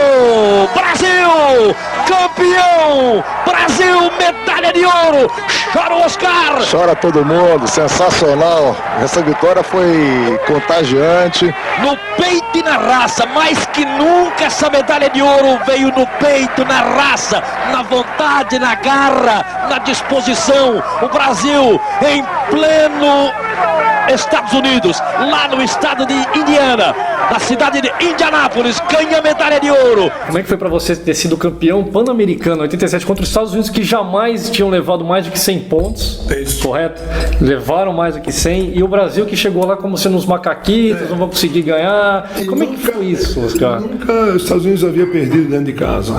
Brasil, campeão. Brasil, medalha de ouro. Chora o Oscar. Chora todo mundo, sensacional. Essa vitória foi contagiante. No peito e na raça, mais que nunca essa medalha de ouro veio no peito, na raça, na vontade, na garra, na disposição. O Brasil em pleno Estados Unidos, lá no estado de Indiana, na cidade de Indianápolis, ganha medalha de ouro. Como é que foi para você ter sido campeão pan-americano 87 contra os Estados Unidos, que jamais tinham levado mais do que 100 pontos, correto? Levaram mais do que 100, e o Brasil que chegou lá como sendo uns macaquitos, não vão conseguir ganhar. Como é que foi isso, Oscar? Nunca os Estados Unidos havia perdido dentro de casa.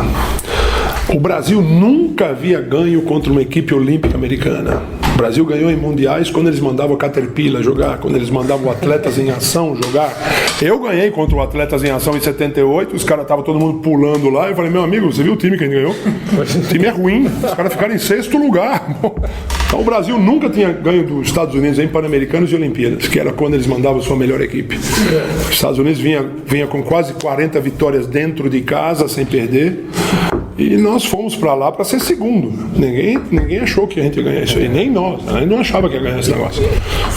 O Brasil nunca havia ganho contra uma equipe olímpica americana. O Brasil ganhou em mundiais quando eles mandavam o Caterpillar jogar, quando eles mandavam o Atletas em Ação jogar. Eu ganhei contra o Atletas em Ação em 78, os caras estavam todo mundo pulando lá. Eu falei, meu amigo, você viu o time que a gente ganhou? O time é ruim, os caras ficaram em 6º lugar. Então o Brasil nunca tinha ganho dos Estados Unidos em Pan-Americanos e Olimpíadas, que era quando eles mandavam a sua melhor equipe. Os Estados Unidos vinha com quase 40 vitórias dentro de casa, sem perder. E nós fomos para lá para ser segundo. Ninguém achou que a gente ia ganhar isso aí, nem nós. A gente não achava que ia ganhar esse negócio.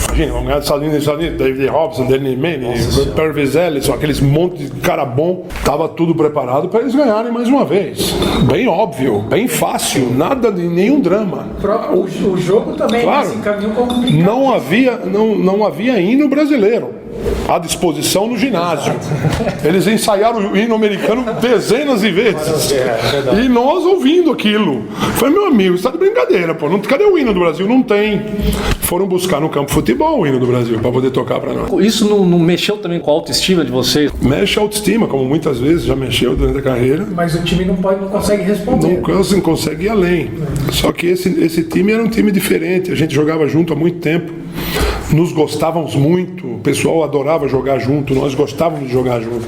Imagina, vamos ganhar dos Estados Unidos, David Robson, Danny Manning, Pervis Ellison, aqueles monte de cara bom. Tava tudo preparado para eles ganharem mais uma vez. Bem óbvio, bem fácil, nada de nenhum drama. O jogo também, claro, se encaminhou complicado. Não havia hino brasileiro à disposição no ginásio. Eles ensaiaram o hino americano dezenas de vezes. E nós ouvindo aquilo. Falei, meu amigo, você tá de brincadeira, pô. Cadê o hino do Brasil? Não tem. Foram buscar no campo de futebol o hino do Brasil para poder tocar para nós. Isso não mexeu também com a autoestima de vocês? Mexe a autoestima, como muitas vezes já mexeu durante a carreira. Mas o time não consegue responder. Não consegue ir além. Só que esse time era um time diferente. A gente jogava junto há muito tempo. Nos gostávamos muito, o pessoal adorava jogar junto, nós gostávamos de jogar junto.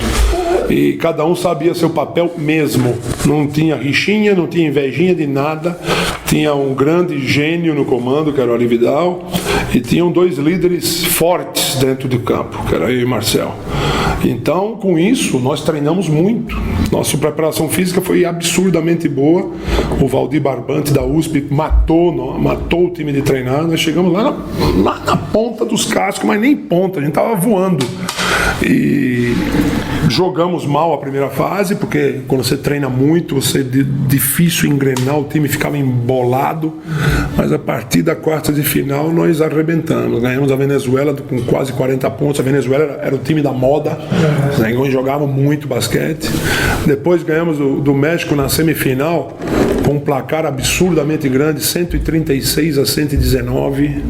E cada um sabia seu papel mesmo. Não tinha rixinha, não tinha invejinha de nada. Tinha um grande gênio no comando, que era o Ari Vidal, e tinham 2 líderes fortes dentro do campo, que era eu e Marcel. Então, com isso, nós treinamos muito. Nossa preparação física foi absurdamente boa. O Valdir Barbante da USP matou o time de treinar. Nós chegamos lá na ponta dos cascos, mas nem ponta, a gente estava voando. E jogamos mal a primeira fase, porque quando você treina muito, é difícil engrenar, o time ficava embolado. Mas a partir da quarta de final, nós arrebentamos. Ganhamos a Venezuela com quase 40 pontos. A Venezuela era o time da moda, nós jogávamos muito basquete. Depois ganhamos do México na semifinal, com um placar absurdamente grande, 136-119,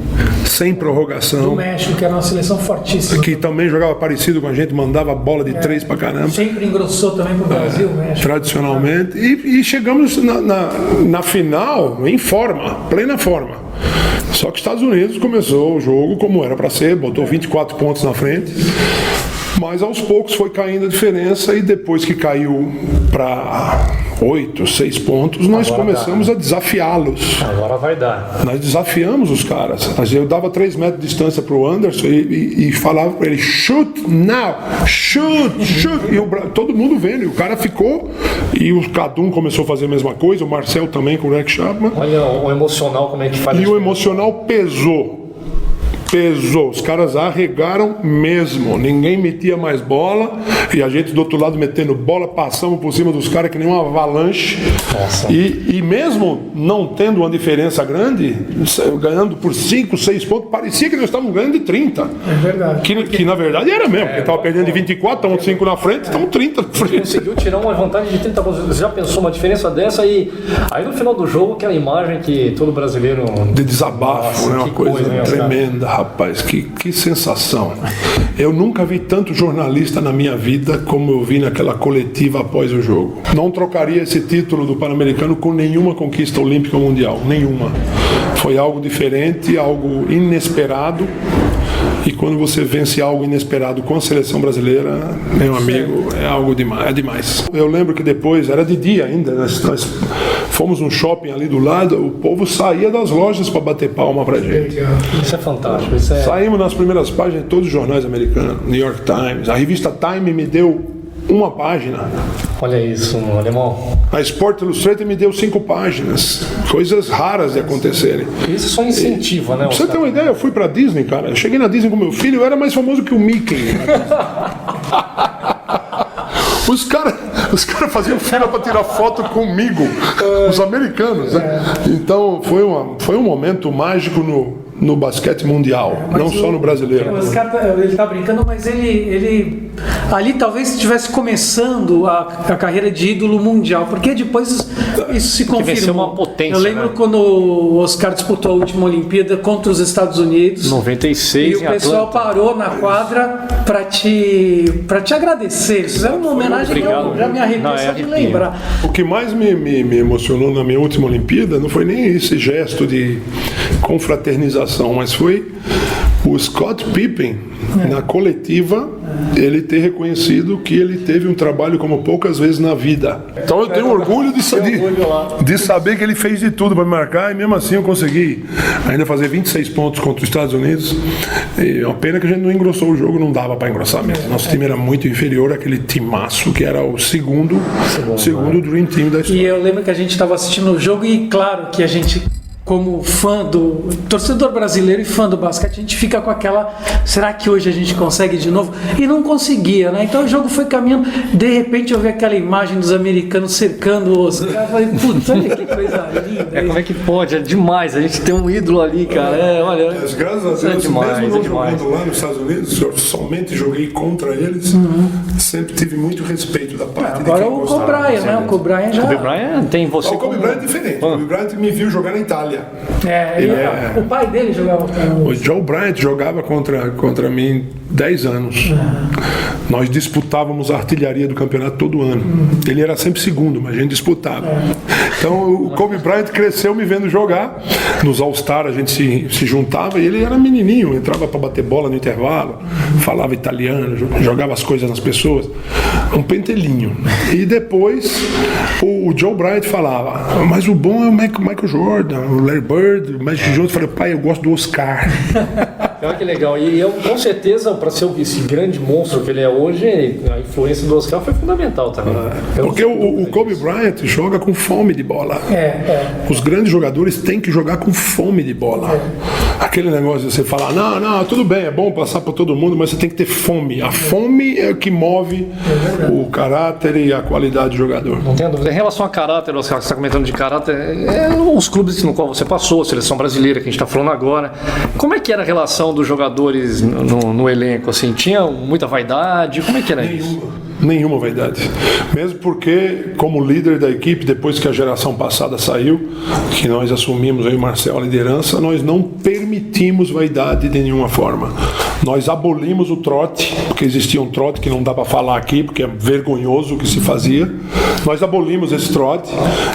sem prorrogação. Do México, que era uma seleção fortíssima. Que também jogava parecido com a gente, mandava bola de 3 pra caramba. Sempre engrossou também pro Brasil, México. Tradicionalmente. E chegamos na final em forma, plena forma. Só que os Estados Unidos começou o jogo como era para ser, botou 24 pontos na frente. Mas aos poucos foi caindo a diferença, e depois que caiu para 8, 6 pontos, nós começamos a desafiá-los. Agora vai dar. Nós desafiamos os caras. Eu dava 3 metros de distância para o Anderson e falava para ele, shoot now, shoot. E todo mundo vendo, e o cara ficou, e o Cadum começou a fazer a mesma coisa, o Marcel também com o Rex Chapman. Olha o emocional como é que faz. E o emocional pesou. Pesou, os caras arregaram mesmo, ninguém metia mais bola e a gente do outro lado metendo bola, passamos por cima dos caras que nem uma avalanche. E mesmo não tendo uma diferença grande, ganhando por 5, 6 pontos, parecia que nós estávamos ganhando de 30. É verdade. Que na verdade era mesmo, porque estava perdendo de 24, estamos 5 na frente, estamos 30 na frente. Conseguiu tirar uma vantagem de 30 pontos. Você já pensou uma diferença dessa? E aí no final do jogo, aquela imagem que todo brasileiro... De desabafo, né? Uma coisa tremenda, rapaz. Que sensação. Eu nunca vi tanto jornalista na minha vida como eu vi naquela coletiva após o jogo. Não trocaria esse título do Pan-Americano com nenhuma conquista olímpica ou mundial. Nenhuma. Foi algo diferente, algo inesperado. E quando você vence algo inesperado com a seleção brasileira, meu amigo, é algo demais, é demais. Eu lembro que depois, era de dia ainda, nós fomos num shopping ali do lado, o povo saía das lojas para bater palma pra gente. Isso é fantástico. Saímos nas primeiras páginas de todos os jornais americanos, New York Times, a revista Time me deu uma página. Olha isso, alemão. A Sport Illustrated me deu 5 páginas. Coisas raras de acontecerem. Isso só incentiva, né? Pra você ter uma ideia, eu fui pra Disney, cara. Eu cheguei na Disney com meu filho, eu era mais famoso que o Mickey. Os caras faziam fila para tirar foto comigo, os americanos, né? Então foi um momento mágico no basquete mundial, não só no brasileiro. Os caras, ele tá brincando, mas ele ali talvez estivesse começando a carreira de ídolo mundial, porque depois isso se confirmou. Ser uma potência, eu lembro quando o Oscar disputou a última Olimpíada contra os Estados Unidos. 96, e o pessoal parou na quadra para te agradecer. Eles fizeram uma homenagem que eu já me arrepio só de lembrar. O que mais me emocionou na minha última Olimpíada não foi nem esse gesto de confraternização, mas foi o Scott Pippen, na coletiva, ele ter reconhecido que ele teve um trabalho como poucas vezes na vida. Então eu tenho orgulho de saber que ele fez de tudo para me marcar e mesmo assim eu consegui ainda fazer 26 pontos contra os Estados Unidos. E é uma pena que a gente não engrossou o jogo, não dava para engrossar mesmo. Nosso time era muito inferior àquele timaço que era o segundo Dream Team da história. E eu lembro que a gente estava assistindo o jogo e claro que a gente, como fã do torcedor brasileiro e fã do basquete, a gente fica com aquela, será que hoje a gente consegue de novo? E não conseguia, né? Então o jogo foi caminhando, de repente eu vi aquela imagem dos americanos cercando os caras, falei, putz, olha que coisa linda. Como é que pode? É demais, a gente tem um ídolo ali, cara. Olha, graças a Deus, mesmo não jogando lá nos Estados Unidos, eu somente joguei contra eles, sempre tive muito respeito da parte de quem agora o Kobe Bryant, né? O Kobe Bryant já... Kobe Bryant tem você. O Kobe Bryant é diferente. O Kobe Bryant me viu jogar na Itália. O pai dele jogava. O Joe Bryant jogava contra mim 10 anos. Nós disputávamos a artilharia do campeonato todo ano. Ele era sempre segundo, mas a gente disputava. Então o Kobe Bryant cresceu me vendo jogar. Nos All-Star a gente se juntava e ele era menininho, entrava para bater bola no intervalo, falava italiano, jogava as coisas nas pessoas. Um pentelinho. E depois o Joe Bryant falava, mas o bom é o Michael Jordan, o Larry Bird, o Magic Johnson. Eu falei, pai, eu gosto do Oscar. Olha que legal. E eu, com certeza, para ser esse grande monstro que ele é hoje, a influência do Oscar foi fundamental também. Porque o Kobe Bryant joga com fome de bola. Os grandes jogadores têm que jogar com fome de bola. Aquele negócio de você falar, não, tudo bem, é bom passar para todo mundo, mas você tem que ter fome. A fome é o que move o caráter e a qualidade do jogador. Não tenho dúvida. Em relação a caráter, você está comentando de caráter, os clubes no qual você passou, a seleção brasileira que a gente está falando agora, como é que era a relação dos jogadores no elenco? Assim, tinha muita vaidade? Como é que era isso? Nenhuma vaidade. Mesmo porque, como líder da equipe, depois que a geração passada saiu, que nós assumimos aí o Marcel a liderança, nós não permitimos vaidade de nenhuma forma. Nós abolimos o trote, porque existia um trote que não dá para falar aqui, porque é vergonhoso o que se fazia. Nós abolimos esse trote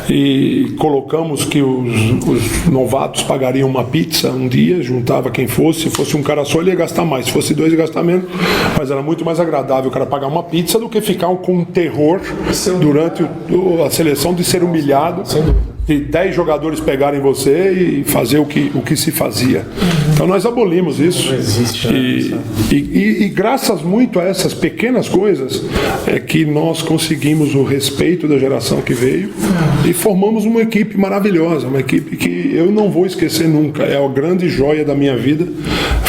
e colocamos que os novatos pagariam uma pizza um dia, juntava quem fosse. Se fosse um cara só, ele ia gastar mais. Se fosse 2, ia gastar menos. Mas era muito mais agradável o cara pagar uma pizza do que ficar com terror durante a seleção de ser humilhado, de 10 jogadores pegarem você e fazer o que se fazia. Então nós abolimos isso. E graças muito a essas pequenas coisas é que nós conseguimos o respeito da geração que veio e formamos uma equipe maravilhosa, uma equipe que eu não vou esquecer nunca. É a grande joia da minha vida.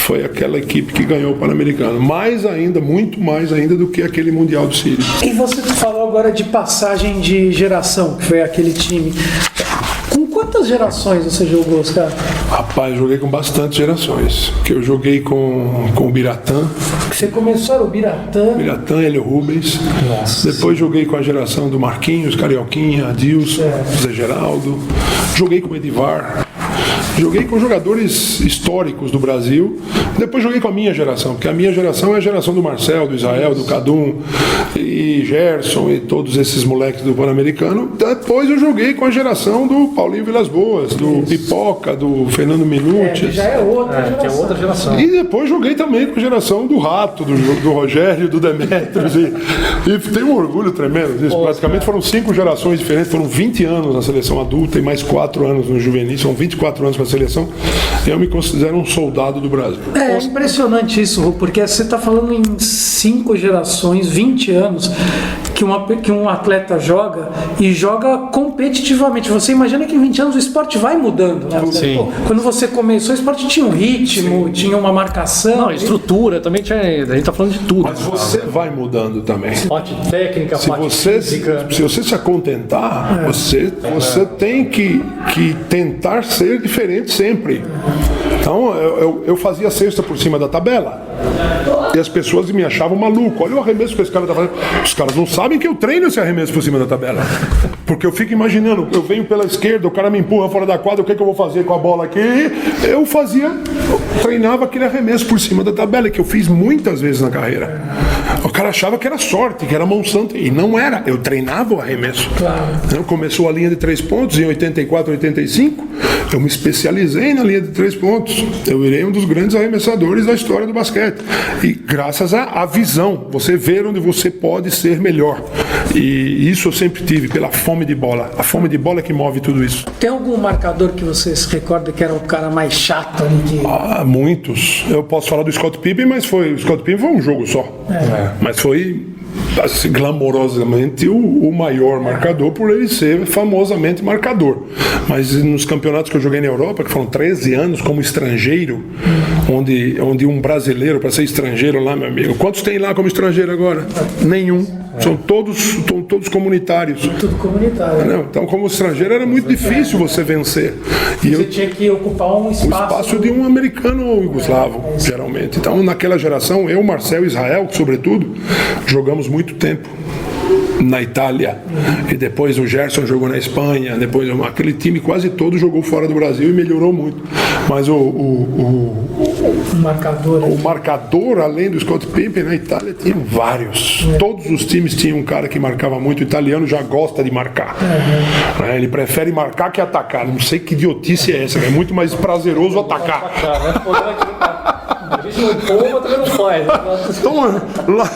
foi aquela equipe que ganhou o Pan-Americano. Mais ainda, muito mais ainda do que aquele Mundial do Sírio. E você falou agora de passagem de geração, que foi aquele time. Com quantas gerações você jogou, Oscar? Rapaz, eu joguei com bastante gerações. Que eu joguei com o Biratã. Você começou era o Biratã, Hélio Rubens. Nossa. Depois joguei com a geração do Marquinhos, Carioquinha, Adilson, Zé Geraldo. Joguei com o Edivar. Joguei com jogadores históricos do Brasil. Depois joguei com a minha geração, porque a minha geração é a geração do Marcel, do Israel, do Cadum e Gerson e todos esses moleques do Pan-Americano. Depois eu joguei com a geração do Paulinho Vilas Boas, do Pipoca, do Fernando Minuti. Já é outra geração. Que é outra geração. E depois joguei também com a geração do Rato, do Rogério, do Demetrios. E tenho um orgulho tremendo disso. Praticamente foram 5 gerações diferentes, foram 20 anos na seleção adulta e mais 4 anos no juvenil. São 24 anos com a seleção. Eu me considero um soldado do Brasil. É impressionante isso, Rô, porque você está falando em 5 gerações, 20 anos que um atleta joga e joga competitivamente. Você imagina que em 20 anos o esporte vai mudando, né? Sim. Pô, quando você começou, o esporte tinha um ritmo, tinha uma marcação. Não, estrutura, também tinha. A gente tá falando de tudo. Mas você vai mudando também. Parte técnica, Se parte você física. se acontentar, você tem que tentar ser diferente sempre. Então, eu fazia cesta por cima da tabela. E as pessoas me achavam maluco. Olha o arremesso que esse cara tá fazendo. Os caras não sabem que eu treino esse arremesso por cima da tabela. Porque eu fico imaginando, eu venho pela esquerda, o cara me empurra fora da quadra, o que eu vou fazer com a bola aqui? Eu treinava aquele arremesso por cima da tabela, que eu fiz muitas vezes na carreira. O cara achava que era sorte, que era mão santa, e não era. Eu treinava o arremesso. Claro. Começou a linha de 3 pontos em 84, 85, eu me especializei na linha de 3 pontos. Eu virei um dos grandes arremessadores da história do basquete. E graças à visão, você ver onde você pode ser melhor. E isso eu sempre tive, pela fome de bola. A fome de bola é que move tudo isso. Tem algum marcador que você se recorda que era o cara mais chato ali de... Muitos. Eu posso falar do Scott Pippen, mas o Scott Pippen foi um jogo só. Mas foi assim, glamorosamente o maior marcador, por ele ser famosamente marcador. Mas nos campeonatos que eu joguei na Europa, que foram 13 anos como estrangeiro, onde um brasileiro, para ser estrangeiro lá, meu amigo, quantos tem lá como estrangeiro agora? Nenhum. São todos comunitários. Tudo comunitário. Não, então, como estrangeiro, era muito difícil você vencer. E você tinha que ocupar um espaço. O espaço de um americano ou iugoslavo, geralmente. Então, naquela geração, eu, Marcel e Israel, sobretudo, jogamos muito tempo na Itália, e depois o Gerson jogou na Espanha, depois aquele time quase todo jogou fora do Brasil e melhorou muito. Mas o marcador, além do Scott Pippen, na Itália tinha vários. Todos os times tinham um cara que marcava muito. O italiano já gosta de marcar. Ele prefere marcar que atacar. Não sei que idiotice é essa, é muito mais prazeroso atacar. A gente não toma, também não faz. Então, lá...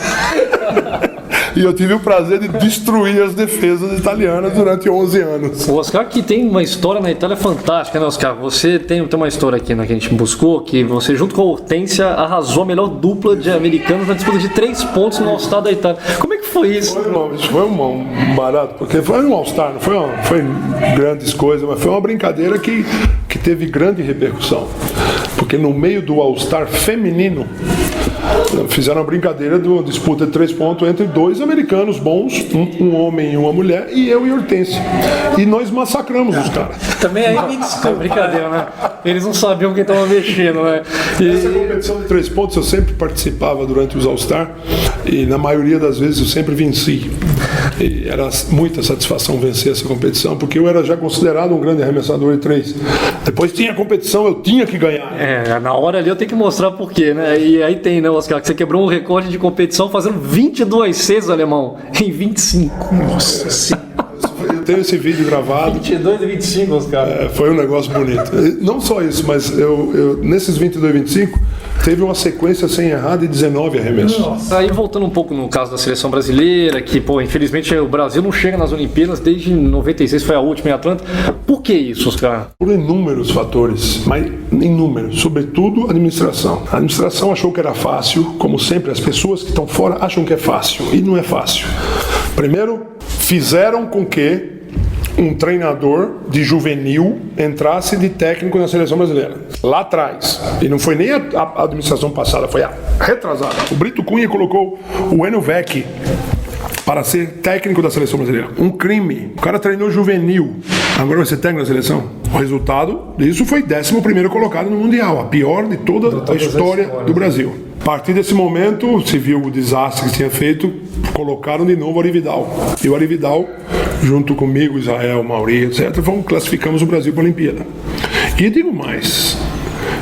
E eu tive o prazer de destruir as defesas italianas durante 11 anos. O Oscar, que tem uma história na Itália fantástica, né, Oscar? Você tem uma história aqui, né, que a gente buscou, que você, junto com a Hortência, arrasou a melhor dupla de americanos na disputa de 3 pontos no All-Star da Itália. Como é que foi isso? Foi um barato, porque foi um All-Star, não foi grandes coisas, mas foi uma brincadeira que teve grande repercussão. Porque no meio do All-Star feminino, fizeram a brincadeira de uma disputa de 3 pontos entre 2 americanos bons, um homem e uma mulher, e eu e Hortência. E nós massacramos os caras. Também aí me desculpa. Brincadeira, né? Eles não sabiam quem estava mexendo, né? Essa competição de 3 pontos eu sempre participava durante os All-Star, e na maioria das vezes eu sempre venci. E era muita satisfação vencer essa competição, porque eu era já considerado um grande arremessador de 3. Depois tinha a competição, eu tinha que ganhar. Na hora ali eu tenho que mostrar por quê, né? E aí tem, né, Oscar, que você quebrou um recorde de competição fazendo 22 cestas, alemão, em 25. Nossa Senhora. Eu tenho esse vídeo gravado. 22 e 25, Oscar. Foi um negócio bonito. Não só isso, mas eu nesses 22 e 25, teve uma sequência sem errar de 19 arremessos. Nossa. Aí voltando um pouco no caso da seleção brasileira, que, infelizmente o Brasil não chega nas Olimpíadas desde 96, foi a última em Atlanta. Por que isso, Oscar? Por inúmeros fatores, mas inúmeros, sobretudo a administração. A administração achou que era fácil, como sempre, as pessoas que estão fora acham que é fácil, e não é fácil. Primeiro, fizeram com que um treinador de juvenil entrasse de técnico na seleção brasileira. Lá atrás. E não foi nem a administração passada, foi a retrasada. O Brito Cunha colocou o Enio Vecchi para ser técnico da seleção brasileira. Um crime. O cara treinou juvenil. Agora vai ser técnico da seleção. O resultado disso foi 11º colocado no Mundial. A pior de toda a história do Brasil. A partir desse momento, se viu o desastre que tinha feito, colocaram de novo o Arividal. E o Arividal, junto comigo, Israel, Mauri, etc., classificamos o Brasil para a Olimpíada. E digo mais,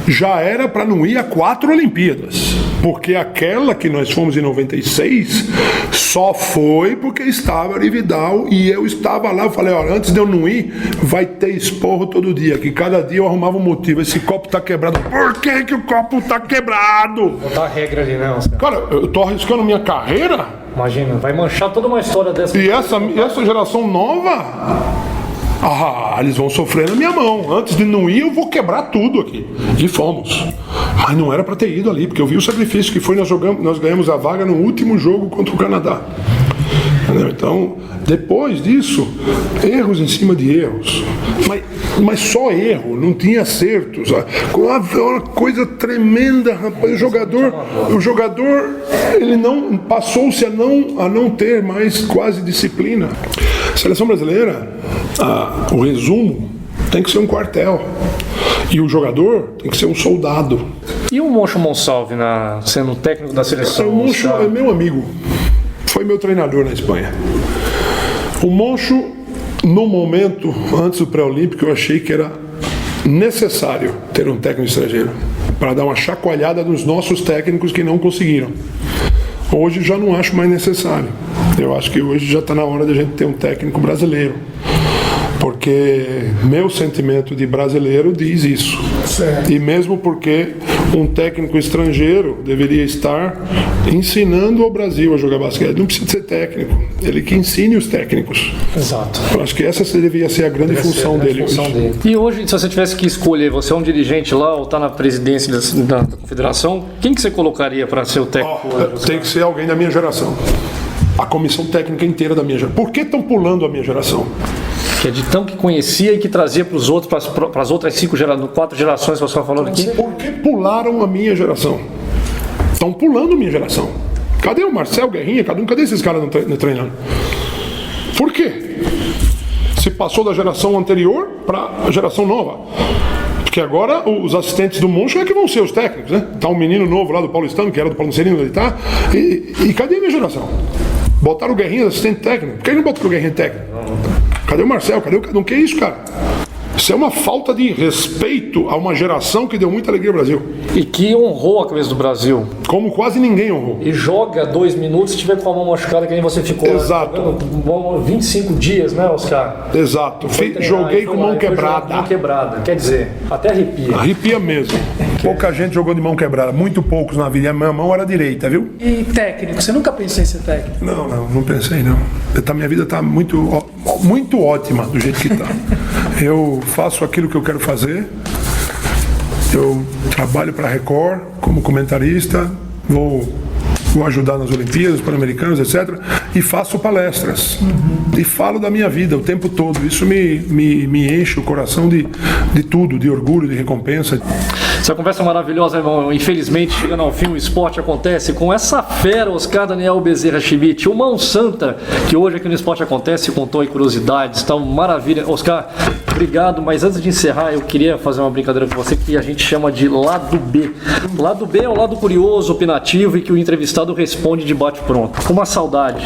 já era para não ir a 4 Olimpíadas, porque aquela que nós fomos em 96 só foi porque estava Arividal e eu estava lá. Eu falei, olha, antes de eu não ir, vai ter esporro todo dia, que cada dia eu arrumava um motivo. Esse copo tá quebrado. Por que o copo tá quebrado? Botar a regra ali, né, Oscar? Cara, eu tô arriscando minha carreira. Imagina, vai manchar toda uma história dessa. E essa geração nova, eles vão sofrer na minha mão. Antes de não ir, eu vou quebrar tudo aqui. E fomos. Mas não era para ter ido ali, porque eu vi o sacrifício que foi. Nós ganhamos a vaga no último jogo contra o Canadá. Então, depois disso, erros em cima de erros. Mas só erro, não tinha acertos. Uma coisa tremenda, rapaz. O jogador ele não passou-se a não ter mais quase disciplina. A seleção brasileira, o resumo tem que ser um quartel. E o jogador tem que ser um soldado. E o Moncho Monsalve sendo técnico da seleção? O Moncho é meu amigo. Foi meu treinador na Espanha. O Moncho, no momento, antes do pré-olímpico, eu achei que era necessário ter um técnico estrangeiro para dar uma chacoalhada nos nossos técnicos que não conseguiram. Hoje já não acho mais necessário. Eu acho que hoje já está na hora de a gente ter um técnico brasileiro. Porque meu sentimento de brasileiro diz isso. Certo. E mesmo porque um técnico estrangeiro deveria estar ensinando ao Brasil a jogar basquete. Não precisa ser técnico, ele que ensine os técnicos. Exato. Eu acho que essa deveria ser a grande função dele hoje. E hoje, se você tivesse que escolher, você é um dirigente lá ou está na presidência da confederação, quem que você colocaria para ser o técnico hoje? Tem que ser alguém da minha geração. A comissão técnica inteira da minha geração. Por que estão pulando a minha geração? Que é de tão que conhecia e que trazia para os outros, para as outras 4 gerações que você está falando aqui. Por que pularam a minha geração? Estão pulando a minha geração. Cadê o Marcel, Guerrinha, cadê esses caras treinando? Por quê? Se passou da geração anterior para a geração nova. Porque agora os assistentes do Moncho é que vão ser os técnicos, né? Tá um menino novo lá do Paulistano, que era do Paulistano, ele tá. E cadê a minha geração? Botaram o Guerrinha de assistente técnico. Por que não botaram o Guerrinha técnico? Cadê o Marcel? Cadê o Cadão? Que é isso, cara? Isso é uma falta de respeito a uma geração que deu muita alegria ao Brasil. E que honrou a cabeça do Brasil. Como quase ninguém honrou. E joga 2 minutos se tiver com a mão machucada, que nem você ficou. Exato. 25 dias, né, Oscar? Exato. Joguei com mão quebrada. Mão quebrada. Quer dizer, até arrepia. Arrepia mesmo. Pouca gente jogou de mão quebrada. Muito poucos na vida. A minha mão era direita, viu? E técnico? Você nunca pensou em ser técnico? Não pensei, não. Minha vida está muito ótima do jeito que está. Eu faço aquilo que eu quero fazer. Eu trabalho para a Record como comentarista. Vou ajudar nas Olimpíadas, Pan-Americanos, etc. E faço palestras. E falo da minha vida o tempo todo. Isso me enche o coração de tudo, de orgulho, de recompensa. Essa conversa maravilhosa, irmão. Infelizmente, chegando ao fim, o esporte acontece com essa fera, Oscar Daniel Bezerra Schmidt, o mão santa, que hoje aqui no Esporte Acontece contou aí curiosidades. Então, maravilha. Oscar, obrigado. Mas antes de encerrar, eu queria fazer uma brincadeira com você que a gente chama de lado B. Lado B é o lado curioso, opinativo e que o entrevistado responde de bate-pronto. Uma saudade.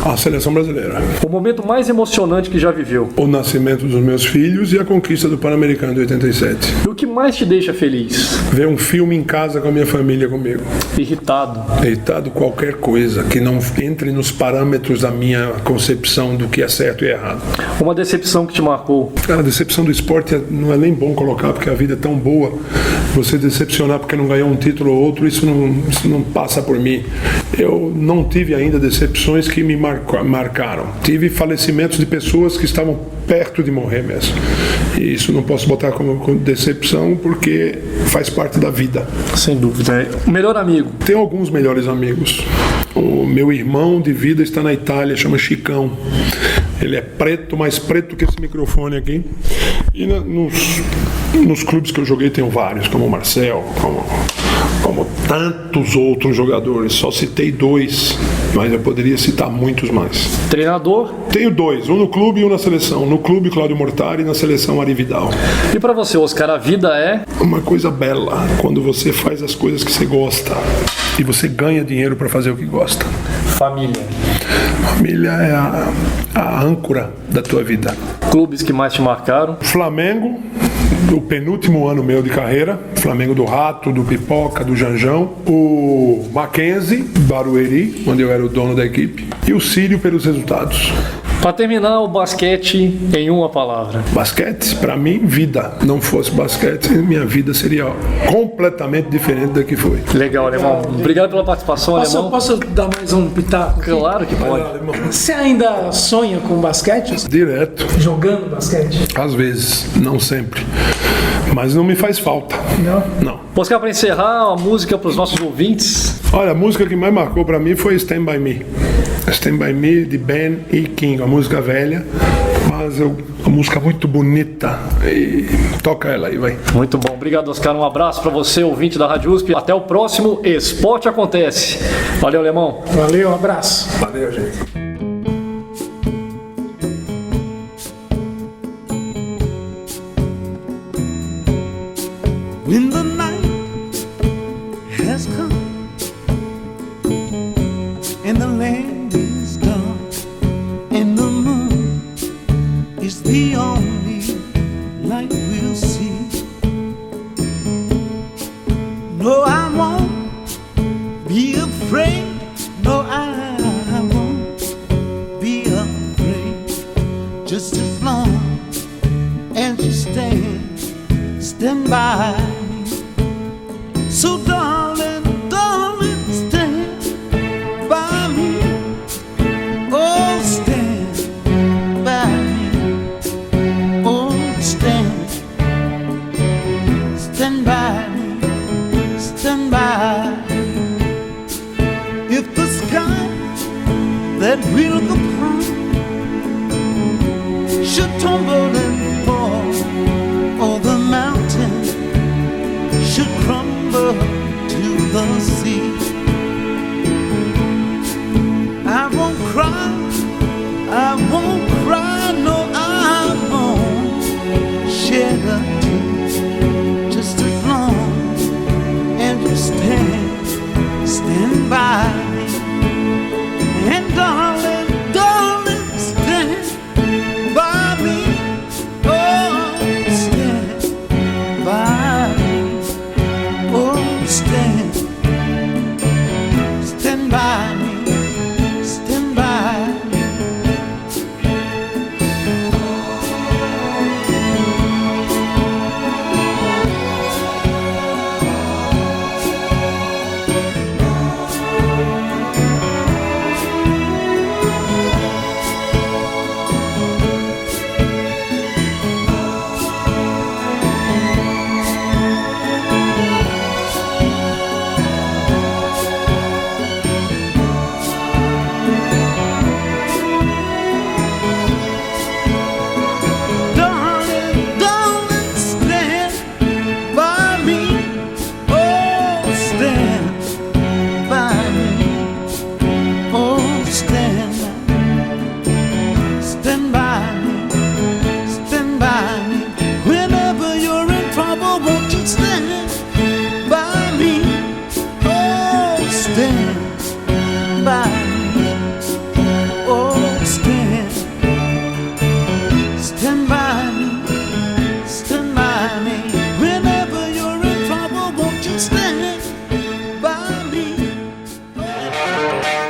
A seleção brasileira. O momento mais emocionante que já viveu. O nascimento dos meus filhos e a conquista do Pan-Americano de 87. E o que mais te deixa feliz? Ver um filme em casa com a minha família comigo. Irritado qualquer coisa que não entre nos parâmetros da minha concepção do que é certo e errado. Uma decepção que te marcou? Cara, a decepção do esporte não é nem bom colocar, porque a vida é tão boa. Você decepcionar porque não ganhou um título ou outro, isso não passa por mim. Eu não tive ainda decepções que me marcaram. Tive falecimentos de pessoas que estavam perto de morrer mesmo. E isso não posso botar como decepção, porque faz parte da vida. Sem dúvida. O melhor amigo? Tenho alguns melhores amigos. O meu irmão de vida está na Itália, chama Chicão. Ele é preto, mais preto que esse microfone aqui. E nos clubes que eu joguei tenho vários, como o Marcel, como tantos outros jogadores. Só citei 2, mas eu poderia citar muitos mais. Treinador? Tenho 2, um no clube e um na seleção. No clube, Cláudio Mortari, e na seleção, Ari Vidal. E para você, Oscar, a vida é? Uma coisa bela, quando você faz as coisas que você gosta e você ganha dinheiro para fazer o que gosta. Família. Família é a âncora da tua vida. Clubes que mais te marcaram? Flamengo, do penúltimo ano meu de carreira, Flamengo do Rato, do Pipoca, do Janjão, o Mackenzie, Barueri, onde eu era o dono da equipe, e o Sírio pelos resultados. Para terminar, o basquete em uma palavra. Basquete, para mim, vida. Não fosse basquete, minha vida seria completamente diferente da que foi. Legal, Alemão. Obrigado pela participação, Alemão. Posso dar mais um pitaco? Claro que pode. Você ainda sonha com basquete? Direto. Jogando basquete? Às vezes, não sempre. Mas não me faz falta. Não. Oscar, para encerrar, a música para os nossos ouvintes. Olha, a música que mais marcou para mim foi Stand By Me. Stand By Me, de Ben E. King, uma música velha, mas uma música muito bonita. E toca ela aí, vai. Muito bom. Obrigado, Oscar. Um abraço para você, ouvinte da Rádio USP. Até o próximo Esporte Acontece. Valeu, Alemão. Valeu, um abraço. Valeu, gente. When the night has come and the land is dark and the moon is the only light we'll see. No, I won't be afraid. No, I won't be afraid. Just as long as you stand by me. So darling, darling, stand by me. Oh, stand by me. Oh, stand by me. Stand by me. If the sky that we look upon should tumble and fall, or the mountain should crumble to the sea, I won't cry, no, I won't shed a tear. Just as long as you stand by me. And darling, darling, stand by me. Oh, stand by me. Oh, stand by me. Stand by me.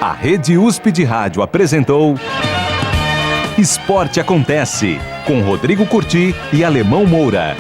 A Rede USP de Rádio apresentou Esporte Acontece, com Rodrigo Curti e Alemão Moura.